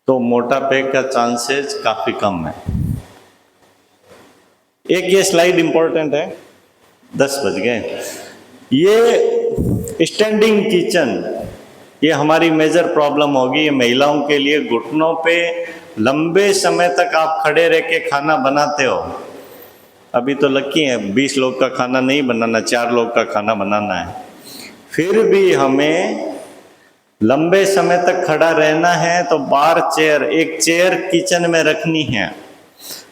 तो मोटापे का चांसेस काफ़ी कम है। एक ये स्लाइड इंपॉर्टेंट है, 10 बज गए। ये स्टैंडिंग किचन, ये हमारी मेजर प्रॉब्लम होगी। ये महिलाओं के लिए घुटनों पे लंबे समय तक आप खड़े रह के खाना बनाते हो। अभी तो लकी है 20 लोग का खाना नहीं बनाना, 4 लोग का खाना बनाना है, फिर भी हमें लंबे समय तक खड़ा रहना है तो बार चेयर, एक चेयर किचन में रखनी है।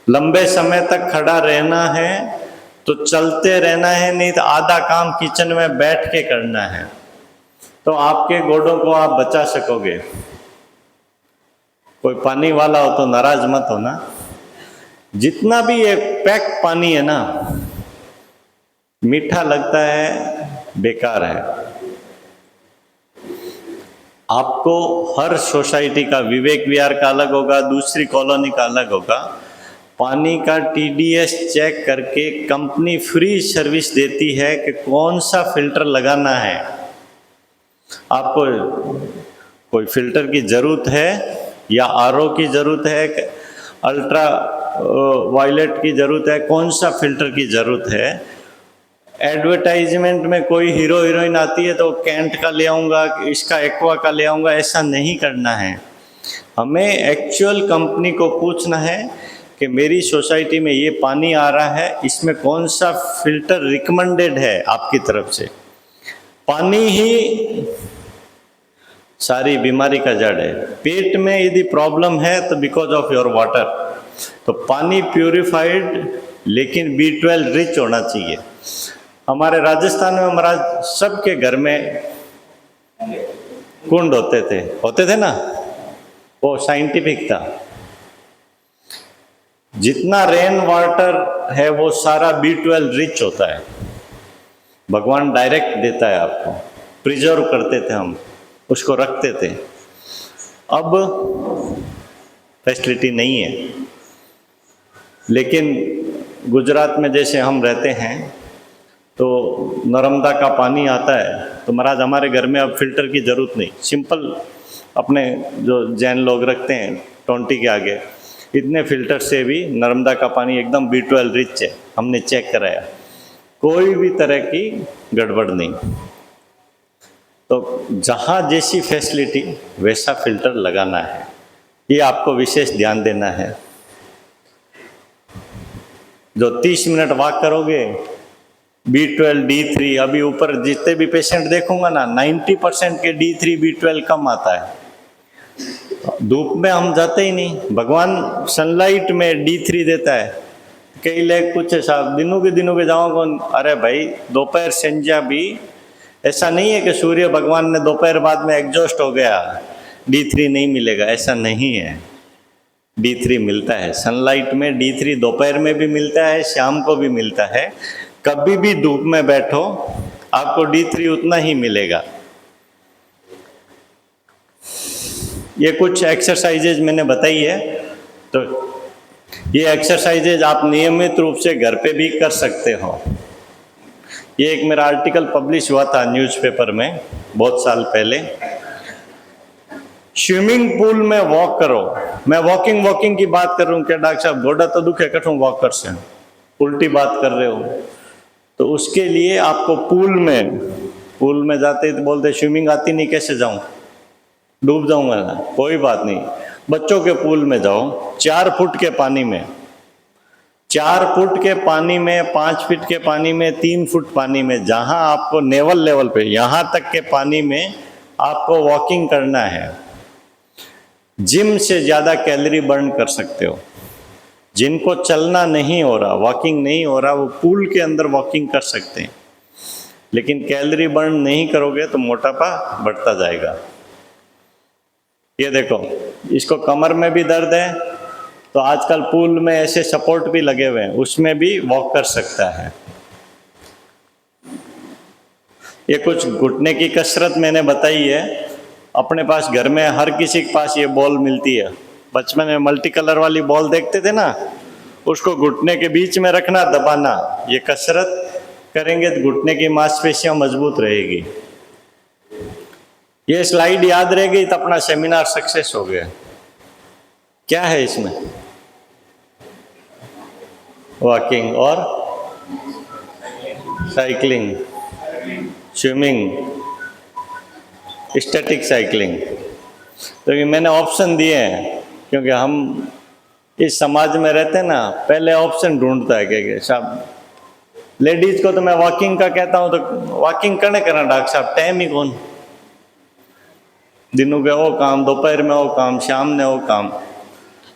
लंबे समय तक खड़ा रहना है तो चलते रहना है, नहीं तो आधा काम किचन में बैठ के करना है, तो आपके गोडों को आप बचा सकोगे। कोई पानी वाला हो तो नाराज मत होना। जितना भी ये पैक पानी है ना, मीठा लगता है, बेकार है। आपको हर सोसाइटी का, विवेक विहार का अलग होगा, दूसरी कॉलोनी का अलग होगा, पानी का TDS चेक करके कंपनी फ्री सर्विस देती है कि कौन सा फिल्टर लगाना है। आपको कोई फिल्टर की ज़रूरत है या RO की ज़रूरत है, अल्ट्रा वायलेट की ज़रूरत है, कौन सा फिल्टर की ज़रूरत है। एडवर्टाइजमेंट में कोई हीरो हीरोइन आती है तो कैंट का ले आऊँगा, इसका एक्वा का ले आऊँगा, ऐसा नहीं करना है। हमें एक्चुअल कंपनी को पूछना है कि मेरी सोसाइटी में ये पानी आ रहा है, इसमें कौन सा फिल्टर रिकमेंडेड है आपकी तरफ से। पानी ही सारी बीमारी का जड़ है। पेट में यदि प्रॉब्लम है तो बिकॉज ऑफ योर वाटर, तो पानी प्यूरिफाइड लेकिन B12 रिच होना चाहिए। हमारे राजस्थान में महाराज सबके घर में कुंड होते थे ना, वो साइंटिफिक था। जितना रेन वाटर है वो सारा B12 रिच होता है, भगवान डायरेक्ट देता है आपको। प्रिजर्व करते थे हम, उसको रखते थे। अब फैसिलिटी नहीं है, लेकिन गुजरात में जैसे हम रहते हैं तो नर्मदा का पानी आता है, तो महाराज हमारे घर में अब फिल्टर की ज़रूरत नहीं। सिंपल अपने जो जैन लोग रखते हैं टोंटी के आगे, इतने फिल्टर से भी नर्मदा का पानी एकदम B12 रिच है। हमने चेक कराया, कोई भी तरह की गड़बड़ नहीं। तो जहाँ जैसी फैसिलिटी वैसा फिल्टर लगाना है, ये आपको विशेष ध्यान देना है। जो 30 मिनट वॉक करोगे, B12 D3, अभी ऊपर जितने भी पेशेंट देखूंगा ना 90% के D3 B12 कम आता है। धूप में हम जाते ही नहीं, भगवान सनलाइट में D3 देता है। कई लोग कुछ साहब दिनों के जाओ कौन, अरे भाई दोपहर संध्या भी ऐसा नहीं है कि सूर्य भगवान ने दोपहर बाद में एग्जॉस्ट हो गया D3 नहीं मिलेगा, ऐसा नहीं है। D3 मिलता है सनलाइट में, D3 दोपहर में भी मिलता है, शाम को भी मिलता है। कभी भी धूप में बैठो आपको D3 उतना ही मिलेगा। ये कुछ एक्सरसाइजेज मैंने बताई है, तो ये एक्सरसाइजेज आप नियमित रूप से घर पे भी कर सकते हो। ये एक मेरा आर्टिकल पब्लिश हुआ था न्यूज़पेपर में बहुत साल पहले। स्विमिंग पूल में वॉक करो। मैं वॉकिंग की बात कर रहा हूँ, क्या डॉक्टर साहब गोडा तो दुखे कठों वॉक कर से, उल्टी बात कर रहे हो। तो उसके लिए आपको पूल में जाते ही तो बोलते स्विमिंग आती नहीं, कैसे जाऊं, डूब जाऊंगा ना। कोई बात नहीं, बच्चों के पूल में जाओ, 4 फुट के पानी में, 4 फुट के पानी में, 5 फीट के पानी में, 3 फुट पानी में, जहां आपको नेवल लेवल पे यहां तक के पानी में आपको वॉकिंग करना है। जिम से ज़्यादा कैलोरी बर्न कर सकते हो। जिनको चलना नहीं हो रहा, वॉकिंग नहीं हो रहा, वो पूल के अंदर वॉकिंग कर सकते हैं, लेकिन कैलोरी बर्न नहीं करोगे तो मोटापा बढ़ता जाएगा। ये देखो, इसको कमर में भी दर्द है तो आजकल पूल में ऐसे सपोर्ट भी लगे हुए हैं, उसमें भी वॉक कर सकता है। ये कुछ घुटने की कसरत मैंने बताई है। अपने पास घर में हर किसी के पास ये बॉल मिलती है। बचपन में मल्टी कलर वाली बॉल देखते थे ना, उसको घुटने के बीच में रखना, दबाना। ये कसरत करेंगे तो घुटने की मांसपेशियां मजबूत रहेगी। ये स्लाइड याद रह गई तो अपना सेमिनार सक्सेस हो गया। क्या है इसमें? वॉकिंग और साइकिलिंग, स्विमिंग, स्टैटिक साइकिलिंग। तो ये मैंने ऑप्शन दिए हैं क्योंकि हम इस समाज में रहते हैं ना, पहले ऑप्शन ढूंढता है कि साहब लेडीज को तो मैं वॉकिंग का कहता हूँ, तो वॉकिंग करने करना डॉक्टर साहब, टाइम ही कौन, दिनों के वो काम, दोपहर में वो काम, शाम में वो काम।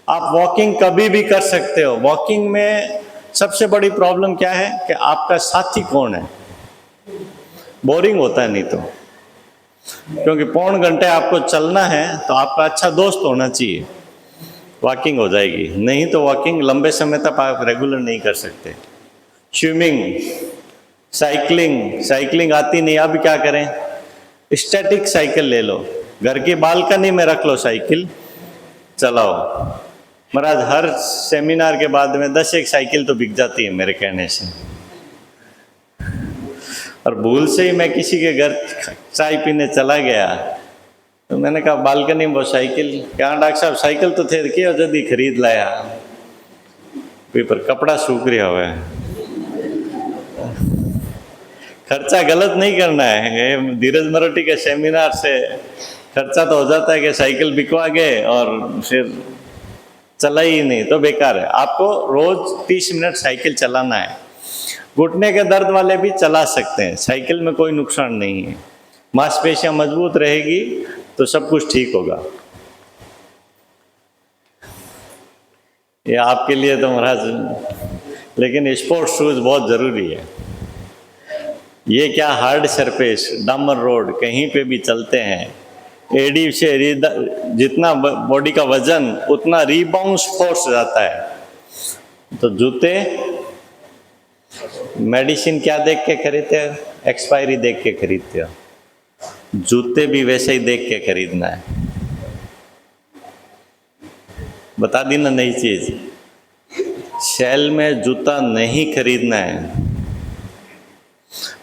आप वॉकिंग कभी भी कर सकते हो। वॉकिंग में सबसे बड़ी प्रॉब्लम क्या है कि आपका साथी कौन है। बोरिंग होता है नहीं तो, क्योंकि पौन घंटे आपको चलना है तो आपका अच्छा दोस्त होना चाहिए, वॉकिंग हो जाएगी। नहीं तो वॉकिंग लंबे समय तक आप रेगुलर नहीं कर सकते। स्विमिंग, साइकिलिंग, साइकिलिंग आती नहीं, अब क्या करें? स्टैटिक साइकिल ले लो, घर की बालकनी में रख लो, साइकिल चलाओ। महाराज हर सेमिनार के बाद में 10 एक साइकिल तो बिक जाती है मेरे कहने से। और भूल से ही मैं किसी के घर चाय पीने चला गया तो मैंने कहा बालकनी में वो साइकिल, क्या डॉक्टर साहब साइकिल तो थे, क्यों जल्दी खरीद लाया, पर कपड़ा सूख रहा हुआ है। खर्चा गलत नहीं करना है। धीरज मराठी के सेमिनार से खर्चा तो हो जाता है कि साइकिल बिकवा गए और फिर चला ही नहीं तो बेकार है। आपको रोज 30 मिनट साइकिल चलाना है। घुटने के दर्द वाले भी चला सकते हैं, साइकिल में कोई नुकसान नहीं है। मांसपेशियां मजबूत रहेगी तो सब कुछ ठीक होगा। ये आपके लिए तो महाराज, लेकिन स्पोर्ट्स शूज बहुत जरूरी है। ये क्या हार्ड सरफेस, डामर रोड, कहीं पे भी चलते हैं, एडी से जितना बॉडी का वजन उतना रीबाउंस फोर्स जाता है। तो जूते मेडिसिन क्या देख के खरीदते हो? एक्सपायरी देख के खरीदते हो। जूते भी वैसे ही देख के खरीदना है। बता दी ना नई चीज, सेल में जूता नहीं खरीदना है।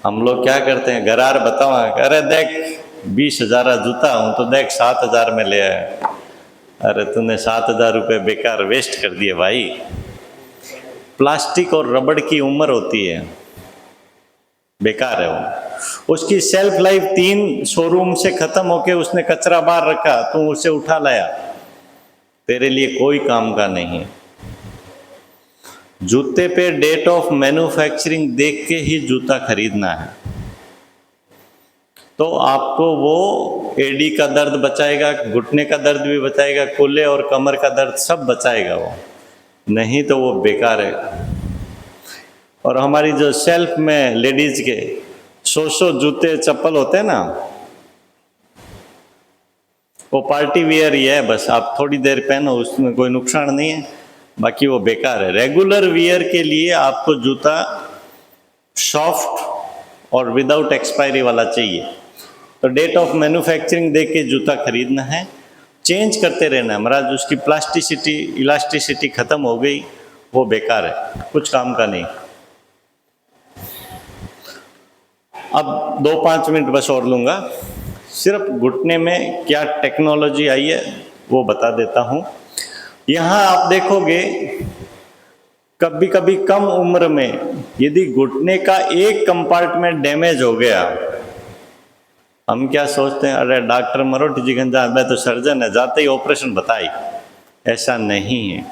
हम लोग क्या करते हैं, गरार बताओ, अरे देख 20,000 जूता हूं तो देख 7,000 में ले आया। अरे तूने 7,000 रुपये बेकार वेस्ट कर दिए भाई। प्लास्टिक और रबड़ की उम्र होती है, बेकार है वो। उसकी सेल्फ लाइफ 3 शोरूम से खत्म होके उसने कचरा बाहर रखा, तू उसे उठा लाया, तेरे लिए कोई काम का नहीं है। जूते पे डेट ऑफ मैन्युफैक्चरिंग देख के ही जूता खरीदना है, तो आपको वो एडी का दर्द बचाएगा, घुटने का दर्द भी बचाएगा, कूल्हे और कमर का दर्द सब बचाएगा वो। नहीं तो वो बेकार है। और हमारी जो शेल्फ में लेडीज के 100 जूते चप्पल होते हैं ना, वो पार्टी वियर ही है, बस आप थोड़ी देर पहनो, उसमें कोई नुकसान नहीं है, बाकी वो बेकार है। रेगुलर वियर के लिए आपको जूता सॉफ्ट और विदाउट एक्सपायरी वाला चाहिए। तो डेट ऑफ मैन्युफैक्चरिंग देख के जूता खरीदना है, चेंज करते रहना है। महाराज उसकी प्लास्टिसिटी, इलास्टिसिटी खत्म हो गई, वो बेकार है, कुछ काम का नहीं। अब 2-5 मिनट बस और लूँगा। सिर्फ घुटने में क्या टेक्नोलॉजी आई है वो बता देता हूँ। यहाँ आप देखोगे कभी कभी कम उम्र में यदि घुटने का एक कंपार्टमेंट डैमेज हो गया, हम क्या सोचते हैं, अरे डॉक्टर मरोटी जी गंजा, मैं तो सर्जन है, जाते ही ऑपरेशन बताई। ऐसा नहीं है।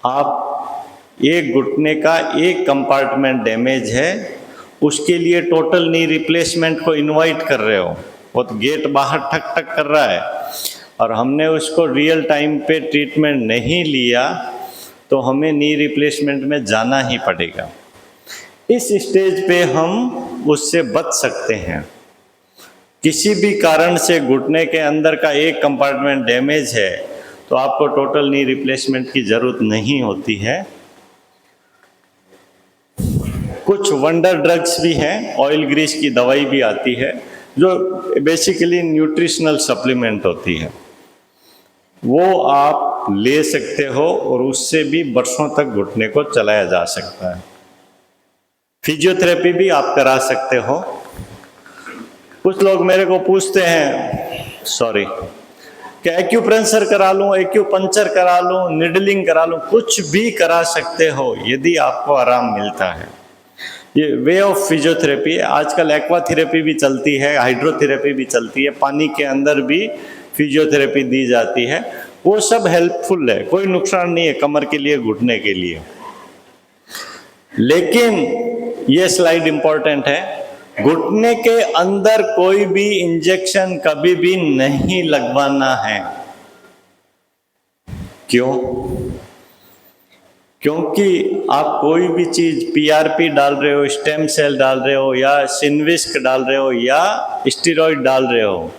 आप एक घुटने का एक कंपार्टमेंट डैमेज है, उसके लिए टोटल नी रिप्लेसमेंट को इनवाइट कर रहे हो। वो तो गेट बाहर ठक ठक कर रहा है और हमने उसको रियल टाइम पे ट्रीटमेंट नहीं लिया तो हमें नी रिप्लेसमेंट में जाना ही पड़ेगा। इस स्टेज पे हम उससे बच सकते हैं। किसी भी कारण से घुटने के अंदर का एक कंपार्टमेंट डैमेज है तो आपको टोटल नी रिप्लेसमेंट की जरूरत नहीं होती है। कुछ वंडर ड्रग्स भी हैं, ऑयल ग्रीस की दवाई भी आती है जो बेसिकली न्यूट्रिशनल सप्लीमेंट होती है। वो आप ले सकते हो और उससे भी वर्षों तक घुटने को चलाया जा सकता है। फिजियोथेरेपी भी आप करा सकते हो। कुछ लोग मेरे को पूछते हैं कि एक्यूप्रेशर करा लूं, एक्यूपंक्चर करा लूं, निडलिंग करा लूं, कुछ भी करा सकते हो यदि आपको आराम मिलता है। ये वे ऑफ फिजियोथेरेपी है। आजकल एक्वाथेरेपी भी चलती है, हाइड्रोथेरेपी भी चलती है, पानी के अंदर भी फिजियोथेरेपी दी जाती है। वो सब हेल्पफुल है, कोई नुकसान नहीं है कमर के लिए, घुटने के लिए। लेकिन ये स्लाइड इंपॉर्टेंट है, घुटने के अंदर कोई भी इंजेक्शन कभी भी नहीं लगवाना है। क्यों? क्योंकि आप कोई भी चीज पीआरपी डाल रहे हो, स्टेम सेल डाल रहे हो, या सिनविस्क डाल रहे हो, या स्टेरॉइड डाल रहे हो,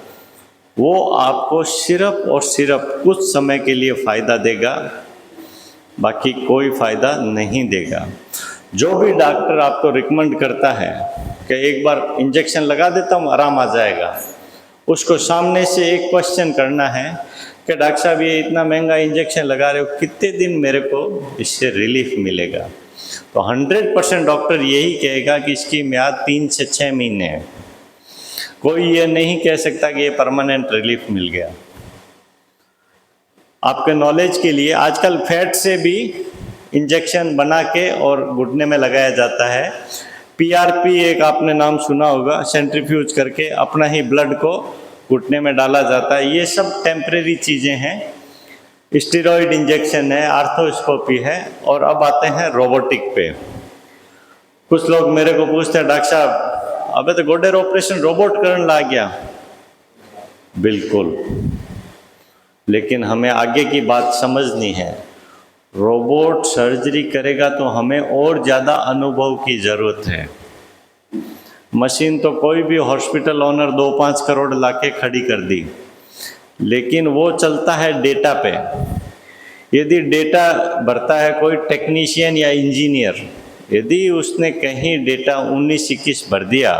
वो आपको सिर्फ और सिर्फ कुछ समय के लिए फायदा देगा, बाकी कोई फायदा नहीं देगा। जो भी डॉक्टर आपको रिकमेंड करता है कि एक बार इंजेक्शन लगा देता हूँ आराम आ जाएगा, उसको सामने से एक क्वेश्चन करना है कि डॉक्टर साहब ये इतना महंगा इंजेक्शन लगा रहे हो, कितने दिन मेरे को इससे रिलीफ मिलेगा? तो 100% डॉक्टर यही कहेगा कि इसकी म्याद 3 से 6 महीने है। कोई ये नहीं कह सकता कि ये परमानेंट रिलीफ मिल गया। आपके नॉलेज के लिए आजकल फैट से भी इंजेक्शन बना के और घुटने में लगाया जाता है। पीआरपी एक आपने नाम सुना होगा, सेंट्रीफ्यूज करके अपना ही ब्लड को घुटने में डाला जाता है। ये सब टेम्परेरी चीज़ें हैं। स्टेरॉइड इंजेक्शन है, आर्थोस्कोपी है, और अब आते हैं रोबोटिक पे। कुछ लोग मेरे को पूछते हैं डॉक्टर साहब अबे तो गोडेर ऑपरेशन रोबोट करने लग गया। बिल्कुल, लेकिन हमें आगे की बात समझनी है। रोबोट सर्जरी करेगा तो हमें और ज़्यादा अनुभव की ज़रूरत है। मशीन तो कोई भी हॉस्पिटल ओनर 2-5 करोड़ लाके खड़ी कर दी, लेकिन वो चलता है डेटा पे। यदि डेटा भरता है कोई टेक्नीशियन या इंजीनियर, यदि उसने कहीं डेटा 19-21 भर दिया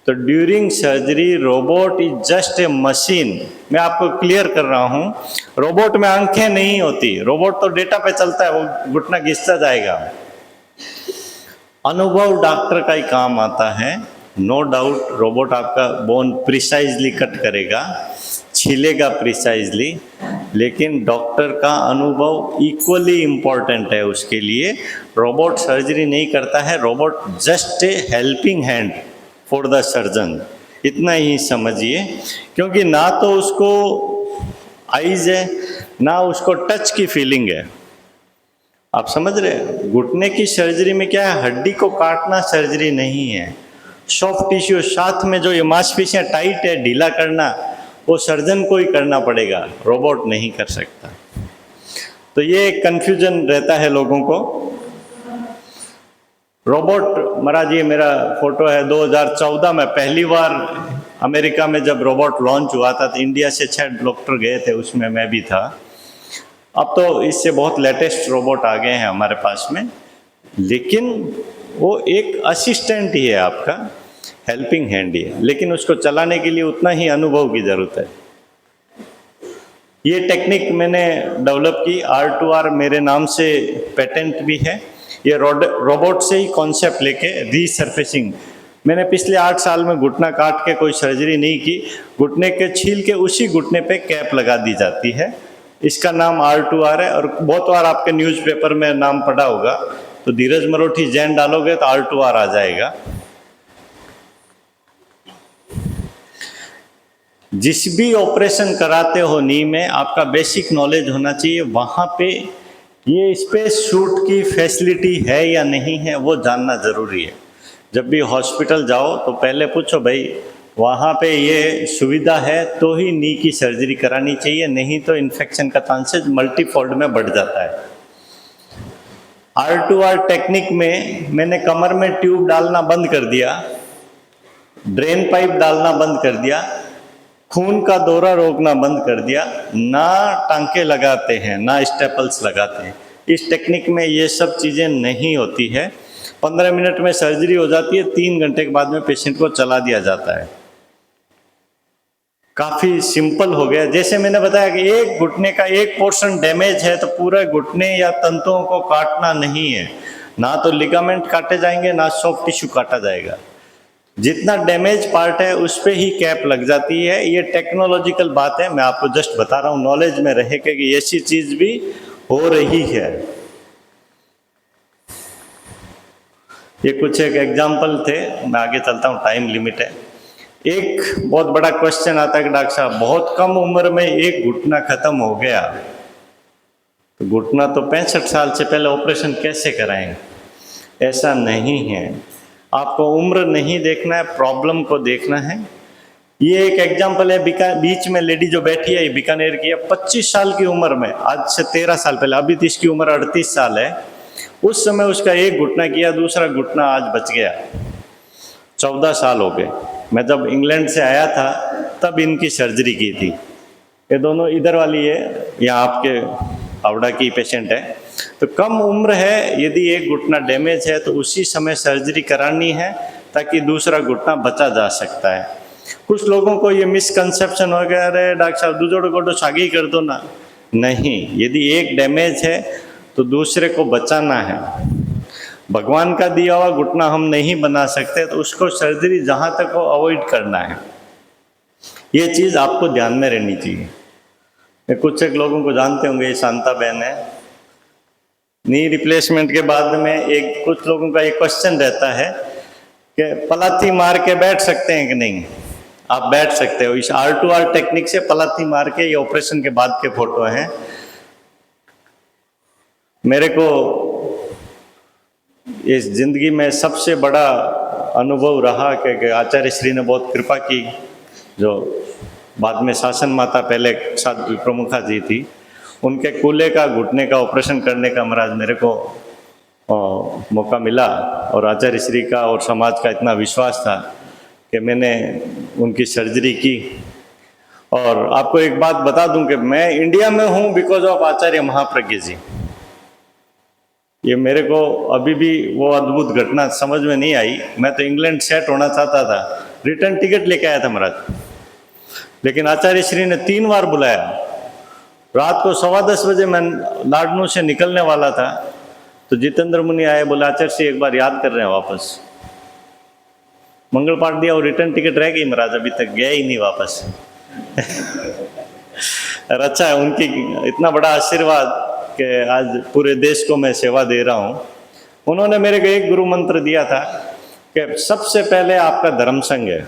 तो during surgery robot is just a machine. मैं आपको क्लियर कर रहा हूँ, रोबोट में आंखें नहीं होती, रोबोट तो डेटा पे चलता है, वो घुटना घिसता जाएगा। अनुभव डॉक्टर का ही काम आता है। नो डाउट रोबोट आपका बोन प्रिसाइजली कट करेगा, छीलेगा प्रिसाइजली, लेकिन डॉक्टर का अनुभव इक्वली इम्पॉर्टेंट है उसके लिए। रोबोट सर्जरी नहीं करता है, robot just a helping hand for the surgeon, इतना ही समझिए। क्योंकि ना तो उसको आइज है, ना उसको टच की फीलिंग है। आप समझ रहे हैं? घुटने की सर्जरी में क्या है, हड्डी को काटना सर्जरी नहीं है। सॉफ्ट टिश्यू, साथ में जो ये मांसपेशियां टाइट है, ढीला करना, वो सर्जन को ही करना पड़ेगा, रोबोट नहीं कर सकता। तो ये एक कन्फ्यूजन रहता है लोगों को। रोबोट, महाराज ये मेरा फोटो है 2014 में पहली बार अमेरिका में जब रोबोट लॉन्च हुआ था, तो इंडिया से 6 डॉक्टर गए थे, उसमें मैं भी था। अब तो इससे बहुत लेटेस्ट रोबोट आ गए हैं हमारे पास में, लेकिन वो एक असिस्टेंट ही है, आपका हेल्पिंग हैंड ही है, लेकिन उसको चलाने के लिए उतना ही अनुभव की ज़रूरत है। ये टेक्निक मैंने डेवलप की, R2R मेरे नाम से पेटेंट भी है। ये रोबोट से ही कॉन्सेप्ट लेके रीसर्फेसिंग, मैंने पिछले 8 साल में घुटना काट के कोई सर्जरी नहीं की, घुटने के छील के उसी घुटने पे कैप लगा दी जाती है। इसका नाम R2R है, और बहुत बार आपके न्यूज़पेपर में नाम पढ़ा होगा, तो धीरज मरोठी जैन डालोगे तो R2R आ जाएगा। जिस भी ऑपरेशन कराते हो नी में, आपका बेसिक नॉलेज होना चाहिए, वहाँ पे ये स्पेस सूट की फैसिलिटी है या नहीं है, वो जानना ज़रूरी है। जब भी हॉस्पिटल जाओ तो पहले पूछो भाई वहाँ पे ये सुविधा है तो ही नी की सर्जरी करानी चाहिए, नहीं तो इन्फेक्शन का चांसेस मल्टीफोल्ड में बढ़ जाता है। R2R टेक्निक में मैंने कमर में ट्यूब डालना बंद कर दिया, ड्रेन पाइप डालना बंद कर दिया, खून का दौरा रोकना बंद कर दिया, ना टांके लगाते हैं, ना स्टेपल्स लगाते हैं। इस टेक्निक में ये सब चीज़ें नहीं होती है। 15 मिनट में सर्जरी हो जाती है, 3 घंटे के बाद में पेशेंट को चला दिया जाता है। काफ़ी सिंपल हो गया। जैसे मैंने बताया कि एक घुटने का 1% डैमेज है तो पूरे घुटने या तंतुओं को काटना नहीं है, ना तो लिगामेंट काटे जाएंगे ना सॉफ्ट टिश्यू काटा जाएगा। जितना डैमेज पार्ट है उस पे ही कैप लग जाती है। ये टेक्नोलॉजिकल बात है, मैं आपको जस्ट बता रहा हूँ, नॉलेज में रहे कि ऐसी चीज भी हो रही है। ये कुछ एक एग्जाम्पल थे, मैं आगे चलता हूँ, टाइम लिमिट है। एक बहुत बड़ा क्वेश्चन आता है कि डॉक्टर साहब बहुत कम उम्र में एक घुटना खत्म हो गया, तो घुटना तो 65 साल से पहले ऑपरेशन कैसे कराएंगे? ऐसा नहीं है, आपको उम्र नहीं देखना है, प्रॉब्लम को देखना है। ये एक एग्जाम्पल है, बीच में लेडी जो बैठी है, ये बीकानेर की है, 25 साल की उम्र में, आज से 13 साल पहले, अभी तो इसकी उम्र 38 साल है, उस समय उसका एक घुटना किया, दूसरा घुटना आज बच गया। 14 साल हो गए। मैं जब इंग्लैंड से आया था तब इनकी सर्जरी की थी। ये दोनों इधर वाली है, यहाँ आपके हावड़ा की पेशेंट है। तो कम उम्र है, यदि एक घुटना डैमेज है तो उसी समय सर्जरी करानी है ताकि दूसरा घुटना बचा जा सकता है। कुछ लोगों को ये मिसकंसेप्शन हो गया, अरे डॉक्टर साहब दूसरों को तो आगे ही कर दो ना। नहीं, यदि एक डैमेज है तो दूसरे को बचाना है। भगवान का दिया हुआ घुटना हम नहीं बना सकते, तो उसको सर्जरी जहाँ तक हो अवॉइड करना है। ये चीज़ आपको ध्यान में रहनी चाहिए। कुछ एक लोगों को जानते होंगे, ये शांता बहन है। नी रिप्लेसमेंट के बाद में एक कुछ लोगों का ये क्वेश्चन रहता है कि पलाथी मार के बैठ सकते हैं कि नहीं। आप बैठ सकते हो, इस R2R टेक्निक से पलाथी मार के, ये ऑपरेशन के बाद के फोटो हैं। मेरे को इस जिंदगी में सबसे बड़ा अनुभव रहा कि आचार्य श्री ने बहुत कृपा की, जो बाद में शासन माता पहले साध्वी प्रमुखा जी थी, उनके कूल्हे का घुटने का ऑपरेशन करने का महाराज मेरे को मौका मिला। और आचार्य श्री का और समाज का इतना विश्वास था कि मैंने उनकी सर्जरी की। और आपको एक बात बता दूं कि मैं इंडिया में हूं बिकॉज ऑफ आचार्य महाप्रज्ञ जी। ये मेरे को अभी भी वो अद्भुत घटना समझ में नहीं आई। मैं तो इंग्लैंड सेट होना चाहता था, रिटर्न टिकट लेके आया था महाराज, लेकिन आचार्य श्री ने 3 बार बुलाया। रात को 10:15 बजे मैं लाडनू से निकलने वाला था, तो जितेंद्र मुनि आए, बोले आचार्य श्री एक बार याद कर रहे हैं वापस। मंगल पाठ दिया और रिटर्न टिकट रह गई महाराज, अभी तक गया ही नहीं वापस। और अच्छा है उनकी इतना बड़ा आशीर्वाद कि आज पूरे देश को मैं सेवा दे रहा हूँ। उन्होंने मेरे को एक गुरु मंत्र दिया था कि सबसे पहले आपका धर्म संघ है,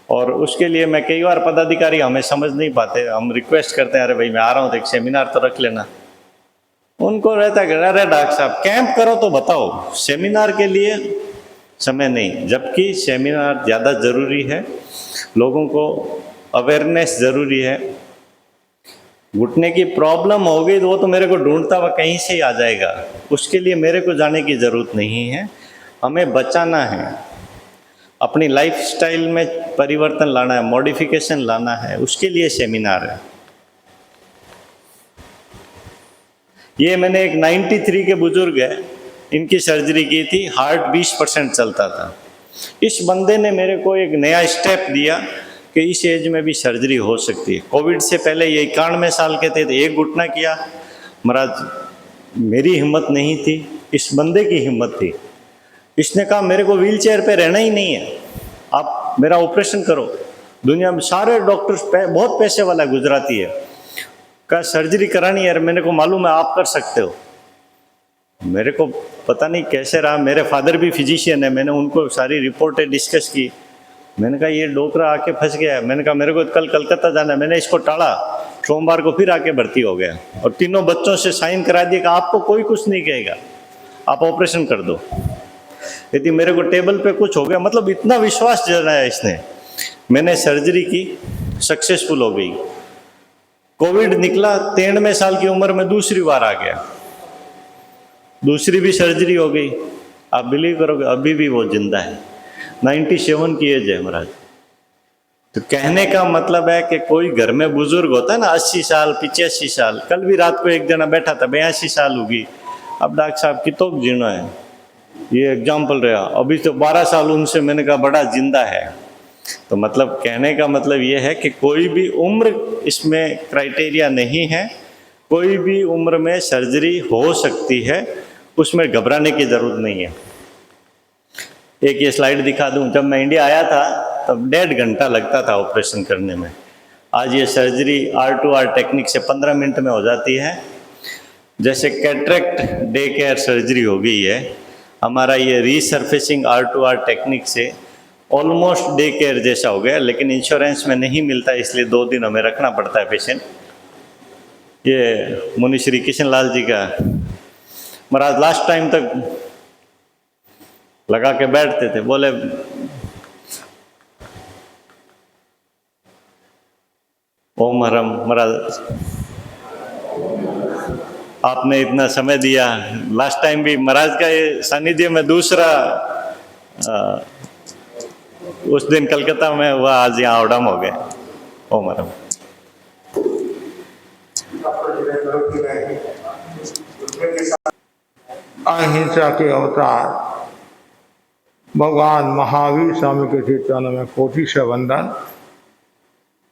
और उसके लिए मैं कई बार पदाधिकारी हमें समझ नहीं पाते, हम रिक्वेस्ट करते हैं अरे भाई मैं आ रहा हूँ तो एक सेमिनार तो रख लेना। उनको रहता है अरे डॉक्टर साहब कैंप करो तो बताओ, सेमिनार के लिए समय नहीं। जबकि सेमिनार ज़्यादा ज़रूरी है, लोगों को अवेयरनेस ज़रूरी है। घुटने की प्रॉब्लम हो गई तो वो तो मेरे को ढूंढता हुआ कहीं से ही आ जाएगा, उसके लिए मेरे को जाने की ज़रूरत नहीं है। हमें बचाना है, अपनी लाइफस्टाइल में परिवर्तन लाना है, मॉडिफिकेशन लाना है, उसके लिए सेमिनार है। ये मैंने एक 93 के बुजुर्ग है, इनकी सर्जरी की थी, हार्ट 20% चलता था। इस बंदे ने मेरे को एक नया स्टेप दिया कि इस एज में भी सर्जरी हो सकती है। कोविड से पहले ये 91 साल के थे, तो एक घुटना किया महाराज, मेरी हिम्मत नहीं थी, इस बंदे की हिम्मत थी। इसने कहा मेरे को व्हीलचेयर पे रहना ही नहीं है, आप मेरा ऑपरेशन करो। दुनिया में सारे डॉक्टर्स बहुत पैसे वाला गुजराती है, का सर्जरी करानी है, मेरे को मालूम है आप कर सकते हो। मेरे को पता नहीं कैसे रहा, मेरे फादर भी फिजिशियन है, मैंने उनको सारी रिपोर्टें डिस्कस की। मैंने कहा ये डोकरा आके फंस गया है। मैंने कहा मेरे को कल कलकत्ता जाना है, मैंने इसको टाला, सोमवार को फिर आके भर्ती हो गया और तीनों बच्चों से साइन करा दिया कि आपको कोई कुछ नहीं कहेगा, आप ऑपरेशन कर दो। यदि मेरे को टेबल पे कुछ हो गया, मतलब इतना विश्वास जताया इसने। मैंने सर्जरी की, सक्सेसफुल हो गई। कोविड निकला, 93 साल की उम्र में दूसरी बार आ गया, दूसरी भी सर्जरी हो गई। आप बिलीव करोगे अभी भी वो जिंदा है, 97 की एज है महाराज। तो कहने का मतलब है कि कोई घर में बुजुर्ग होता है ना, 80 साल 85 साल, कल भी रात को एक जना बैठा था 82 साल होगी, अब डॉक्टर साहब की तो जीना है, ये एग्जाम्पल रहा। अभी तो 12 साल उनसे मैंने कहा बड़ा जिंदा है। तो मतलब कहने का मतलब ये है कि कोई भी उम्र इसमें क्राइटेरिया नहीं है, कोई भी उम्र में सर्जरी हो सकती है, उसमें घबराने की ज़रूरत नहीं है। एक ये स्लाइड दिखा दूं, जब मैं इंडिया आया था तब 1.5 घंटा लगता था ऑपरेशन करने में। आज ये सर्जरी R2R टेक्निक से 15 मिनट में हो जाती है। जैसे कैटरेक्ट डे केयर सर्जरी हो गई है, हमारा ये रीसर्फेसिंग R2R टेक्निक से ऑलमोस्ट डे केयर जैसा हो गया, लेकिन इंश्योरेंस में नहीं मिलता, इसलिए 2 दिन हमें रखना पड़ता है पेशेंट। ये मुनि श्री किशन लाल जी का महाराज लास्ट टाइम तक लगा के बैठते थे, बोले ओम हरम महाराज आपने इतना समय दिया। लास्ट टाइम भी महाराज का ये सानिध्य में दूसरा उस दिन कलकत्ता में हुआ, आज यहाँ ओडम हो गए। ओम हरम। अहिंसा के अवतार भगवान महावीर स्वामी के श्री चरणों में कोटि से वंदन।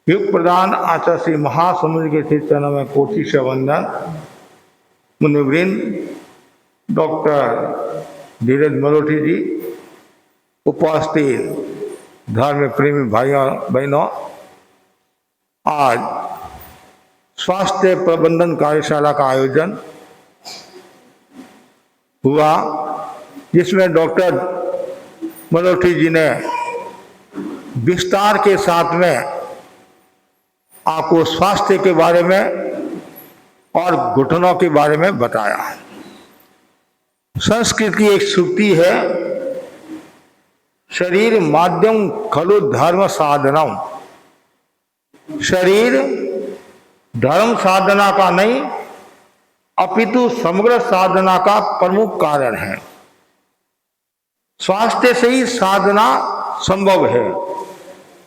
युग प्रधान आचार्य श्री महासमुद्र के श्री चरणों में कोटि से वंदन। मुनिवृंद, डॉक्टर धीरज मलोठी जी, उपस्थित धर्म प्रेमी भाइयों बहनों, आज स्वास्थ्य प्रबंधन कार्यशाला का आयोजन हुआ, जिसमें डॉक्टर मलोठी जी ने विस्तार के साथ में आपको स्वास्थ्य के बारे में और घुटनों के बारे में बताया। संस्कृत की एक सूक्ति है, शरीर माध्यम खलु धर्म साधनम। शरीर धर्म साधना का नहीं अपितु समग्र साधना का प्रमुख कारण है। स्वास्थ्य से ही साधना संभव है।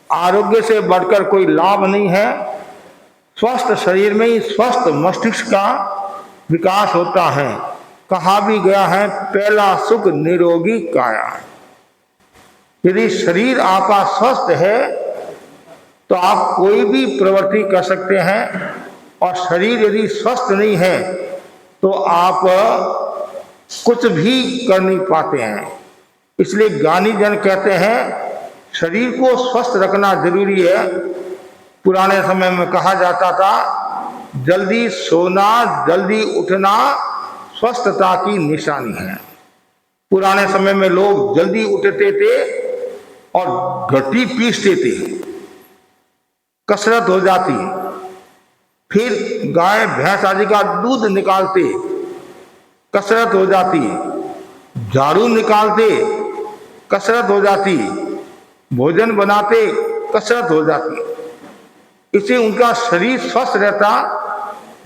आरोग्य से बढ़कर कोई लाभ नहीं है। स्वस्थ शरीर में ही स्वस्थ मस्तिष्क का विकास होता है। कहा भी गया है, पहला सुख निरोगी काया। यदि शरीर आपका स्वस्थ है तो आप कोई भी प्रवृत्ति कर सकते हैं, और शरीर यदि स्वस्थ नहीं है तो आप कुछ भी कर नहीं पाते हैं। इसलिए ज्ञानी जन कहते हैं शरीर को स्वस्थ रखना जरूरी है। पुराने समय में कहा जाता था, जल्दी सोना जल्दी उठना स्वस्थता की निशानी है। पुराने समय में लोग जल्दी उठते थे और घटी पीसते थे, कसरत हो जाती, फिर गाय भैंस आदि का दूध निकालते, कसरत हो जाती, झाड़ू निकालते, कसरत हो जाती, भोजन बनाते, कसरत हो जाती। इससे उनका शरीर स्वस्थ रहता,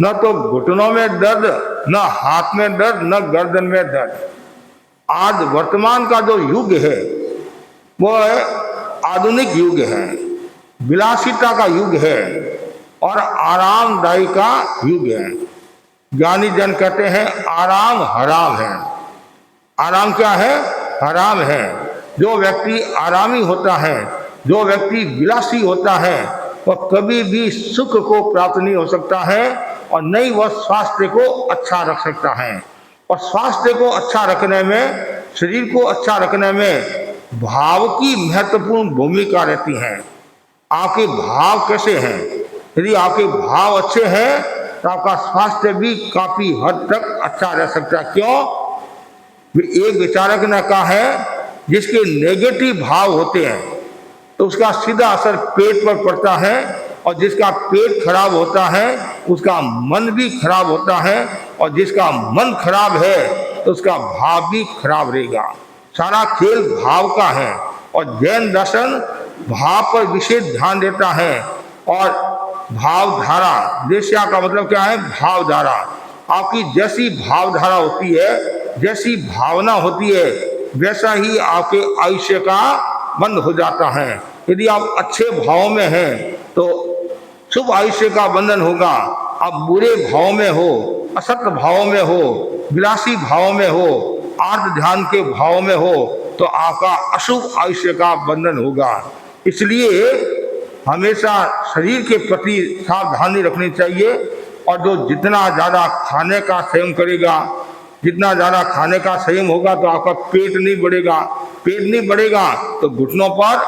न तो घुटनों में दर्द, न हाथ में दर्द, न गर्दन में दर्द। आज वर्तमान का जो युग है वो आधुनिक युग है, विलासिता का युग है और आरामदायी का युग है। ज्ञानी जन कहते हैं आराम हराम है। आराम क्या है? हराम है। जो व्यक्ति आरामी होता है, जो व्यक्ति विलासी होता है, वह कभी भी सुख को प्राप्त नहीं हो सकता है और न ही वह स्वास्थ्य को अच्छा रख सकता है। और स्वास्थ्य को अच्छा रखने में, शरीर को अच्छा रखने में भाव की महत्वपूर्ण भूमिका रहती है। आपके भाव कैसे हैं? यदि आपके भाव अच्छे हैं तो आपका स्वास्थ्य भी काफी हद तक अच्छा रह सकता है। क्यों? एक विचारक ने कहा है, जिसके नेगेटिव भाव होते हैं तो उसका सीधा असर पेट पर पड़ता है, और जिसका पेट खराब होता है उसका मन भी खराब होता है, और जिसका मन खराब है तो उसका भाव भी खराब रहेगा। सारा खेल भाव का है, और जैन दर्शन भाव पर विशेष ध्यान देता है। और भावधारा, देश्या का मतलब क्या है? भावधारा। आपकी जैसी भावधारा होती है, जैसी भावना होती है, वैसा ही आपके आयुष्य का बंध हो जाता है। यदि आप अच्छे भाव में हैं तो शुभ आयुष्य का बंधन होगा। आप बुरे भाव में हो, असत भाव में हो, विलासी भाव में हो, आर्थ ध्यान के भाव में हो तो आपका अशुभ आयुष्य का बंधन होगा। इसलिए हमेशा शरीर के प्रति सावधानी रखनी चाहिए। और जो जितना ज़्यादा खाने का संयम करेगा, जितना ज़्यादा खाने का संयम होगा तो आपका पेट नहीं बढ़ेगा, पेट नहीं बढ़ेगा तो घुटनों पर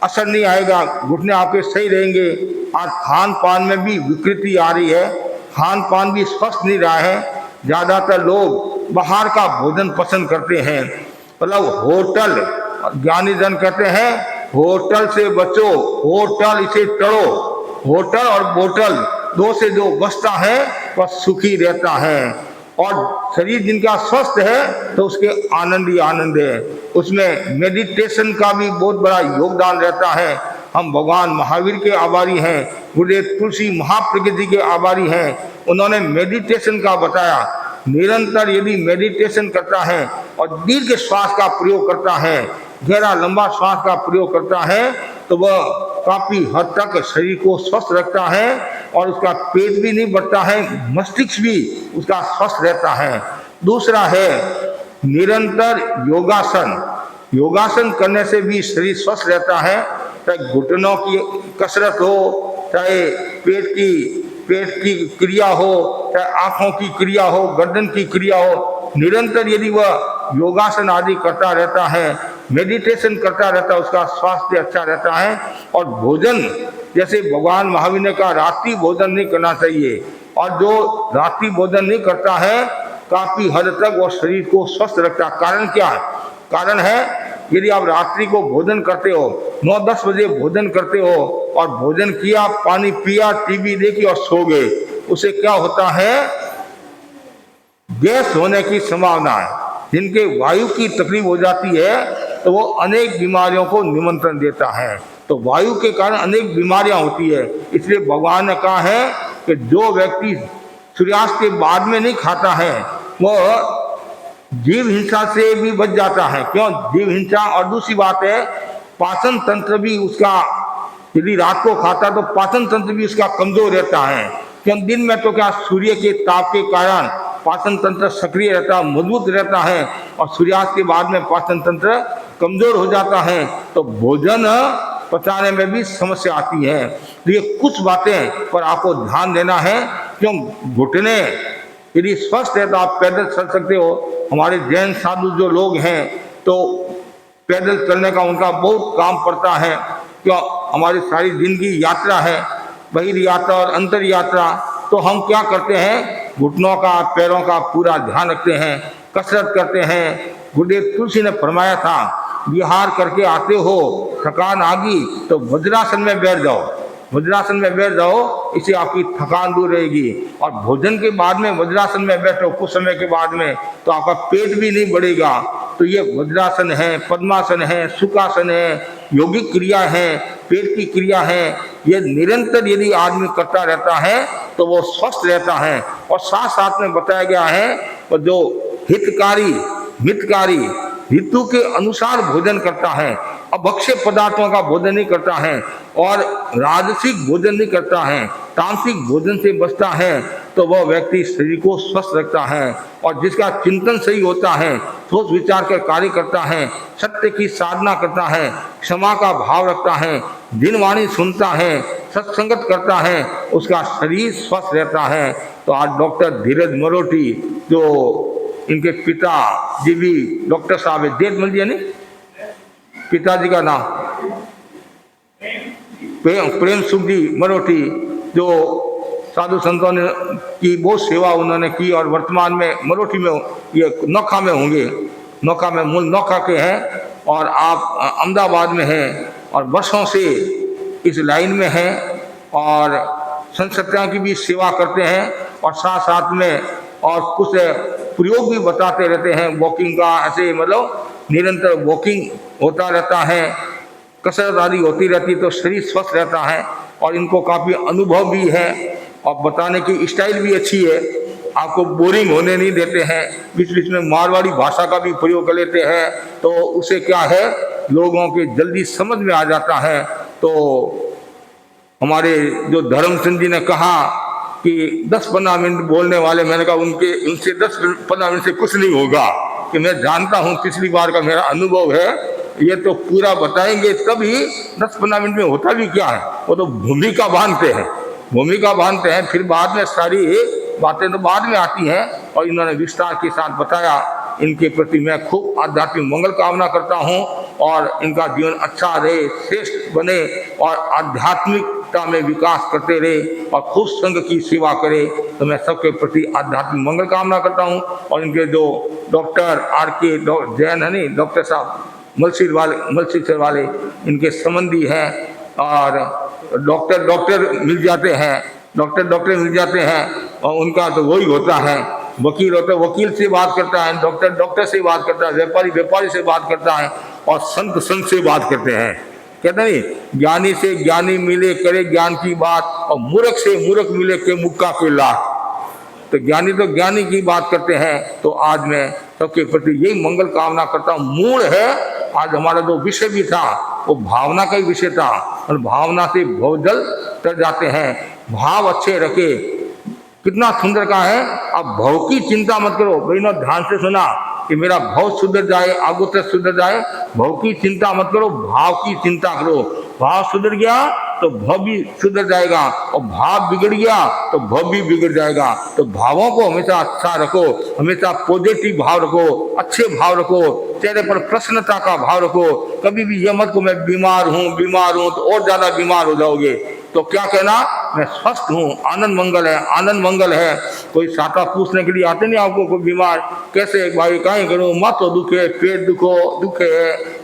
असर नहीं आएगा, घुटने आपके सही रहेंगे। आज खान पान में भी विकृति आ रही है, खान पान भी स्वस्थ नहीं रहा है। ज़्यादातर लोग बाहर का भोजन पसंद करते हैं, मतलब होटल, ज्ञानी जन कहते हैं होटल से बचो, होटल इसे टड़ो। होटल और बोतल दो से जो बचता है वह सुखी रहता है। और शरीर जिनका स्वस्थ है तो उसके आनंद ही आनंद है। उसमें मेडिटेशन का भी बहुत बड़ा योगदान रहता है। हम भगवान महावीर के आभारी हैं, गुरुदेव तुलसी महाप्रज्ञ जी के आभारी हैं। उन्होंने मेडिटेशन का बताया। निरंतर यदि मेडिटेशन करता है और दीर्घ श्वास का प्रयोग करता है, गहरा लंबा श्वास का प्रयोग करता है, तो वह काफी हद तक शरीर को स्वस्थ रखता है और उसका पेट भी नहीं बढ़ता है, मस्तिष्क भी उसका स्वस्थ रहता है। दूसरा है निरंतर योगासन। योगासन करने से भी शरीर स्वस्थ रहता है। चाहे घुटनों की कसरत हो, चाहे पेट की क्रिया हो, चाहे आंखों की क्रिया हो, गर्दन की क्रिया हो, निरंतर यदि वह योगासन आदि करता रहता है, मेडिटेशन करता रहता है, उसका स्वास्थ्य अच्छा रहता है। और भोजन, जैसे भगवान महावीर ने कहा रात्रि भोजन नहीं करना चाहिए, और जो रात्रि भोजन नहीं करता है काफी हद तक वो शरीर को स्वस्थ रखता है। कारण क्या है? कारण है यदि आप रात्रि को भोजन करते हो, 9-10 बजे भोजन करते हो और भोजन किया, पानी पिया, टीवी देखी और सो गए, उसे क्या होता है? गैस होने की संभावना है। जिनके वायु की तकलीफ हो जाती है तो वो अनेक बीमारियों को निमंत्रण देता है। तो वायु के कारण अनेक बीमारियां होती है। इसलिए भगवान ने कहा है कि जो व्यक्ति सूर्यास्त के बाद में नहीं खाता है वह जीव हिंसा से भी बच जाता है। क्यों जीव हिंसा? और दूसरी बात है पाचन तंत्र भी उसका, यदि रात को खाता तो पाचन तंत्र भी उसका कमजोर रहता है। क्यों दिन में तो क्या सूर्य के ताप के कारण पाचन तंत्र सक्रिय रहता है, मजबूत रहता है, और सूर्यास्त के बाद में पाचन तंत्र कमजोर हो जाता है तो भोजन पचाने में भी समस्या आती है। तो ये कुछ बातें पर आपको ध्यान देना है। क्यों घुटने यदि स्वस्थ है तो आप पैदल चल सकते हो। हमारे जैन साधु जो लोग हैं तो पैदल चलने का उनका बहुत काम पड़ता है। क्यों हमारी सारी जिंदगी यात्रा है, बहिर् यात्रा और अंतर यात्रा। तो हम क्या करते हैं? घुटनों का, पैरों का पूरा ध्यान रखते हैं, कसरत करते हैं। गुरुदेव तुलसी ने फरमाया था विहार करके आते हो, थकान आ गई तो वज्रासन में बैठ जाओ, वज्रासन में बैठ जाओ, इससे आपकी थकान दूर रहेगी। और भोजन के बाद में वज्रासन में बैठो कुछ समय के बाद में तो आपका पेट भी नहीं बढ़ेगा। तो ये वज्रासन है, पद्मासन है, सुखासन है, योगिक क्रिया है, पेट की क्रिया है। ये निरंतर यदि आदमी करता रहता है तो वो स्वस्थ रहता है। और साथ साथ में बताया गया है और जो हितकारी मितकारी ऋतु के अनुसार भोजन करता है, अभक्ष्य पदार्थों का भोजन नहीं करता है और राजसिक भोजन नहीं करता है, तामसिक भोजन से बचता है, तो वह व्यक्ति शरीर को स्वस्थ रखता है। और जिसका चिंतन सही होता है, सोच विचार कर कार्य करता है, सत्य की साधना करता है, क्षमा का भाव रखता है, दिनवाणी सुनता है, सत्संगत करता है, उसका शरीर स्वस्थ रहता है। तो आज डॉक्टर धीरज मरोटी जो इनके पिता जी भी डॉक्टर साहब है, जेठमल जी है नहीं, पिताजी का नाम प्रेम सुख जी मरोठी, जो साधु संतों ने की बहुत सेवा उन्होंने की और वर्तमान में मरोठी में ये नौखा में होंगे, नौखा में मूल नौखा के हैं और आप अहमदाबाद में हैं और वर्षों से इस लाइन में हैं और संस्कृतियों की भी सेवा करते हैं और साथ साथ में और कुछ प्रयोग भी बताते रहते हैं वॉकिंग का। ऐसे मतलब निरंतर वॉकिंग होता रहता है, कसरत आदि होती रहती तो शरीर स्वस्थ रहता है और इनको काफ़ी अनुभव भी है और बताने की स्टाइल भी अच्छी है, आपको बोरिंग होने नहीं देते हैं। बीच बीच में मारवाड़ी भाषा का भी प्रयोग कर लेते हैं तो उसे क्या है लोगों के जल्दी समझ में आ जाता है। तो हमारे जो धर्मचंद जी ने कहा कि 10-15 मिनट बोलने वाले, मैंने कहा उनसे 10-15 मिनट से कुछ नहीं होगा, कि मैं जानता हूँ पिछली बार का मेरा अनुभव है ये तो पूरा बताएंगे तभी 10-15 मिनट में होता भी क्या है, वो तो भूमिका बांधते हैं, भूमिका बांधते हैं, फिर बाद में सारी बातें तो बाद में आती हैं। और इन्होंने विस्तार के साथ बताया। इनके प्रति मैं खूब आध्यात्मिक मंगल कामना करता हूँ और इनका जीवन अच्छा रहे, श्रेष्ठ बने और आध्यात्मिकता में विकास करते रहे और खूब संघ की सेवा करे। तो मैं सबके प्रति आध्यात्मिक मंगल कामना करता हूँ। और इनके जो डॉक्टर RK जैन है नहीं, डॉक्टर साहब मलसीसर वाले इनके संबंधी हैं और डॉक्टर मिल जाते हैं, डॉक्टर मिल जाते हैं और उनका तो वही होता है, वकील होता है वकील से बात करता है, डॉक्टर से बात करता है, व्यापारी से बात करता है और संत से बात करते हैं। कहते नहीं, ज्ञानी से ज्ञानी मिले करे ज्ञान की बात और मूर्ख से मूर्ख मिले के मुक्का के लात। तो ज्ञानी की बात करते हैं। तो आज मैं सबके प्रति यही मंगल कामना करता हूँ। मूल है आज हमारा जो विषय भी था वो भावना का ही विषय था और भावना से भवजल तर जाते हैं। भाव अच्छे रखे, कितना सुंदर कहा है, आप भव की चिंता मत करो। बहनों ध्यान से सुना कि मेरा भव सुधर जाए, आगुत सुधर जाए, भव की चिंता मत करो, भाव की चिंता करो। भाव सुधर गया तो भव भी सुधर जाएगा और भाव बिगड़ गया तो भव भी बिगड़ जाएगा। तो भावों को हमेशा अच्छा रखो, हमेशा पॉजिटिव भाव रखो, अच्छे भाव रखो, चेहरे पर प्रसन्नता का भाव रखो। कभी भी ये मत को मैं बीमार हूँ तो और ज्यादा बीमार हो जाओगे। तो क्या कहना, मैं स्वस्थ हूँ, आनंद मंगल है। कोई साटा पूछने के लिए आते नहीं आपको, कोई बीमार कैसे भाई कहीं करो, मत तो दुखे, पेट दुखे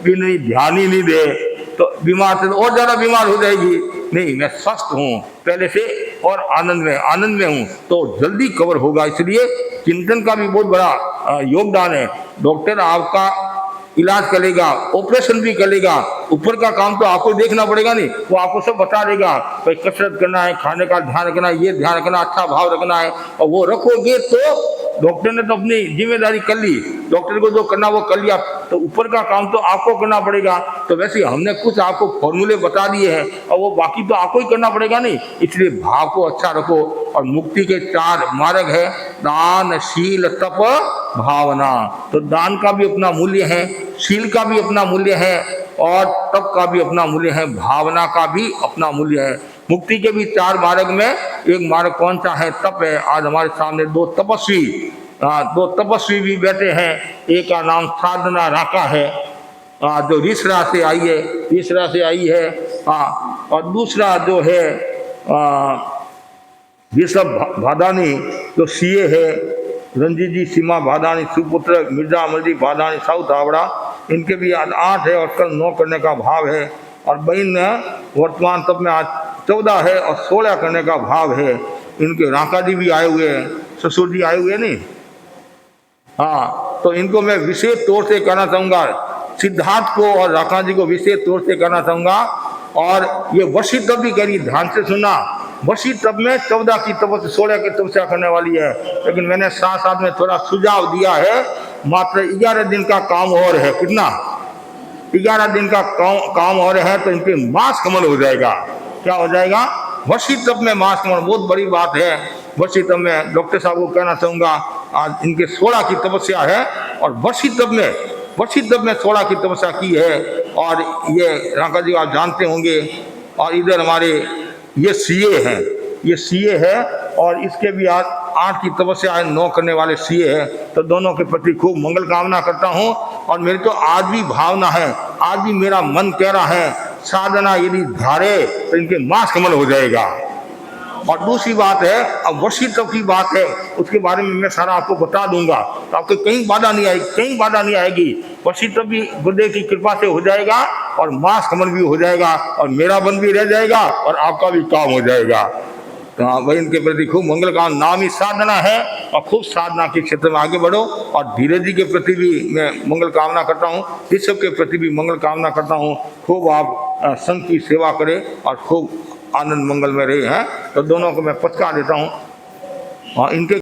भी नहीं, ध्यान ही नहीं दे तो बीमार से तो और ज्यादा बीमार हो जाएगी। नहीं, मैं स्वस्थ हूँ पहले से और आनंद में हूँ तो जल्दी कवर होगा। इसलिए चिंतन का भी बहुत बड़ा योगदान है। डॉक्टर आपका इलाज करेगा, ऑपरेशन भी करेगा, ऊपर का काम तो आपको देखना पड़ेगा नहीं, वो आपको सब बता देगा। भाई कसरत करना है, खाने का ध्यान रखना है, ये ध्यान रखना, अच्छा भाव रखना है, और वो रखोगे तो डॉक्टर ने तो अपनी जिम्मेदारी कर ली, डॉक्टर को जो करना वो कर लिया, तो ऊपर का काम तो आपको करना पड़ेगा। तो वैसे हमने कुछ आपको फॉर्मूले बता दिए हैं और वो बाकी तो आपको ही करना पड़ेगा नहीं। इसलिए भाव को अच्छा रखो। और मुक्ति के 4 मार्ग है, दान, शील, तप, भावना। तो दान का भी अपना मूल्य है, शील का भी अपना मूल्य है और तप का भी अपना मूल्य है, भावना का भी अपना मूल्य है। मुक्ति के भी 4 मार्ग में एक मार्ग कौन सा है, तप है। आज हमारे सामने 2 तपस्वी भी बैठे हैं। एक का नाम साधना राका है जो ऋषरा से आई है और दूसरा जो है ऋषभ भादानी जो सीए है, रंजीत जी सीमा भादानी, सुपुत्र मिर्जा अमरजी भादानी, साउथ हावड़ा। इनके भी आज 8 है और कल 9 करने का भाव है। और बहन वर्तमान तब में आज 14 है और 16 करने का भाव है। इनके राका जी भी आए हुए हैं, ससुर जी आए हुए नहीं। हाँ, तो इनको मैं विशेष तौर से कहना चाहूँगा, सिद्धार्थ को और राका जी को विशेष तौर से कहना चाहूँगा। और ये वशी तप भी करी, ध्यान से सुना। वशी तप में 14 की तपस्या, 16 की तपस्या करने वाली है। लेकिन मैंने साथ में थोड़ा सुझाव दिया है, मात्र 11 दिन का काम और है। कितना? 11 दिन का काम और है तो इनके मास कमल हो जाएगा। क्या हो जाएगा? वशी तप में मास कमल, बहुत बड़ी बात है। वशी तप में डॉक्टर साहब को कहना चाहूँगा, आज इनके 16 की तपस्या है और वशी तप में 16 की तपस्या की है। और ये राका जी आप जानते होंगे। और इधर हमारे ये सीए है और इसके भी आज 8 की तपस्या है, 9 करने वाले सीए है। तो दोनों के प्रति खूब मंगल कामना करता हूँ। और मेरी तो आज भी भावना है, आज भी मेरा मन कह रहा है, साधना यदि धारे तो इनके मास कमल हो जाएगा। और दूसरी बात है, अब वशी तप की बात है, उसके बारे में मैं सारा आपको बता दूंगा, तो आपको कहीं बाधा नहीं आएगी। वशी तप भी गुरुदेव की कृपा से हो जाएगा और मास कमल भी हो जाएगा और मेरा बन भी रह जाएगा और आपका भी काम हो जाएगा। तो वही इनके प्रति खूब मंगल का नाम ही साधना है और खूब साधना के क्षेत्र में आगे बढ़ो। और धीरज जी के प्रति भी मैं मंगल कामना करता हूँ, इस सब के प्रति भी मंगल कामना करता हूँ। खूब आप संघ की सेवा करें और खूब आनंद मंगल में रहे हैं। तो दोनों को मैं पचका देता हूँ। और इनके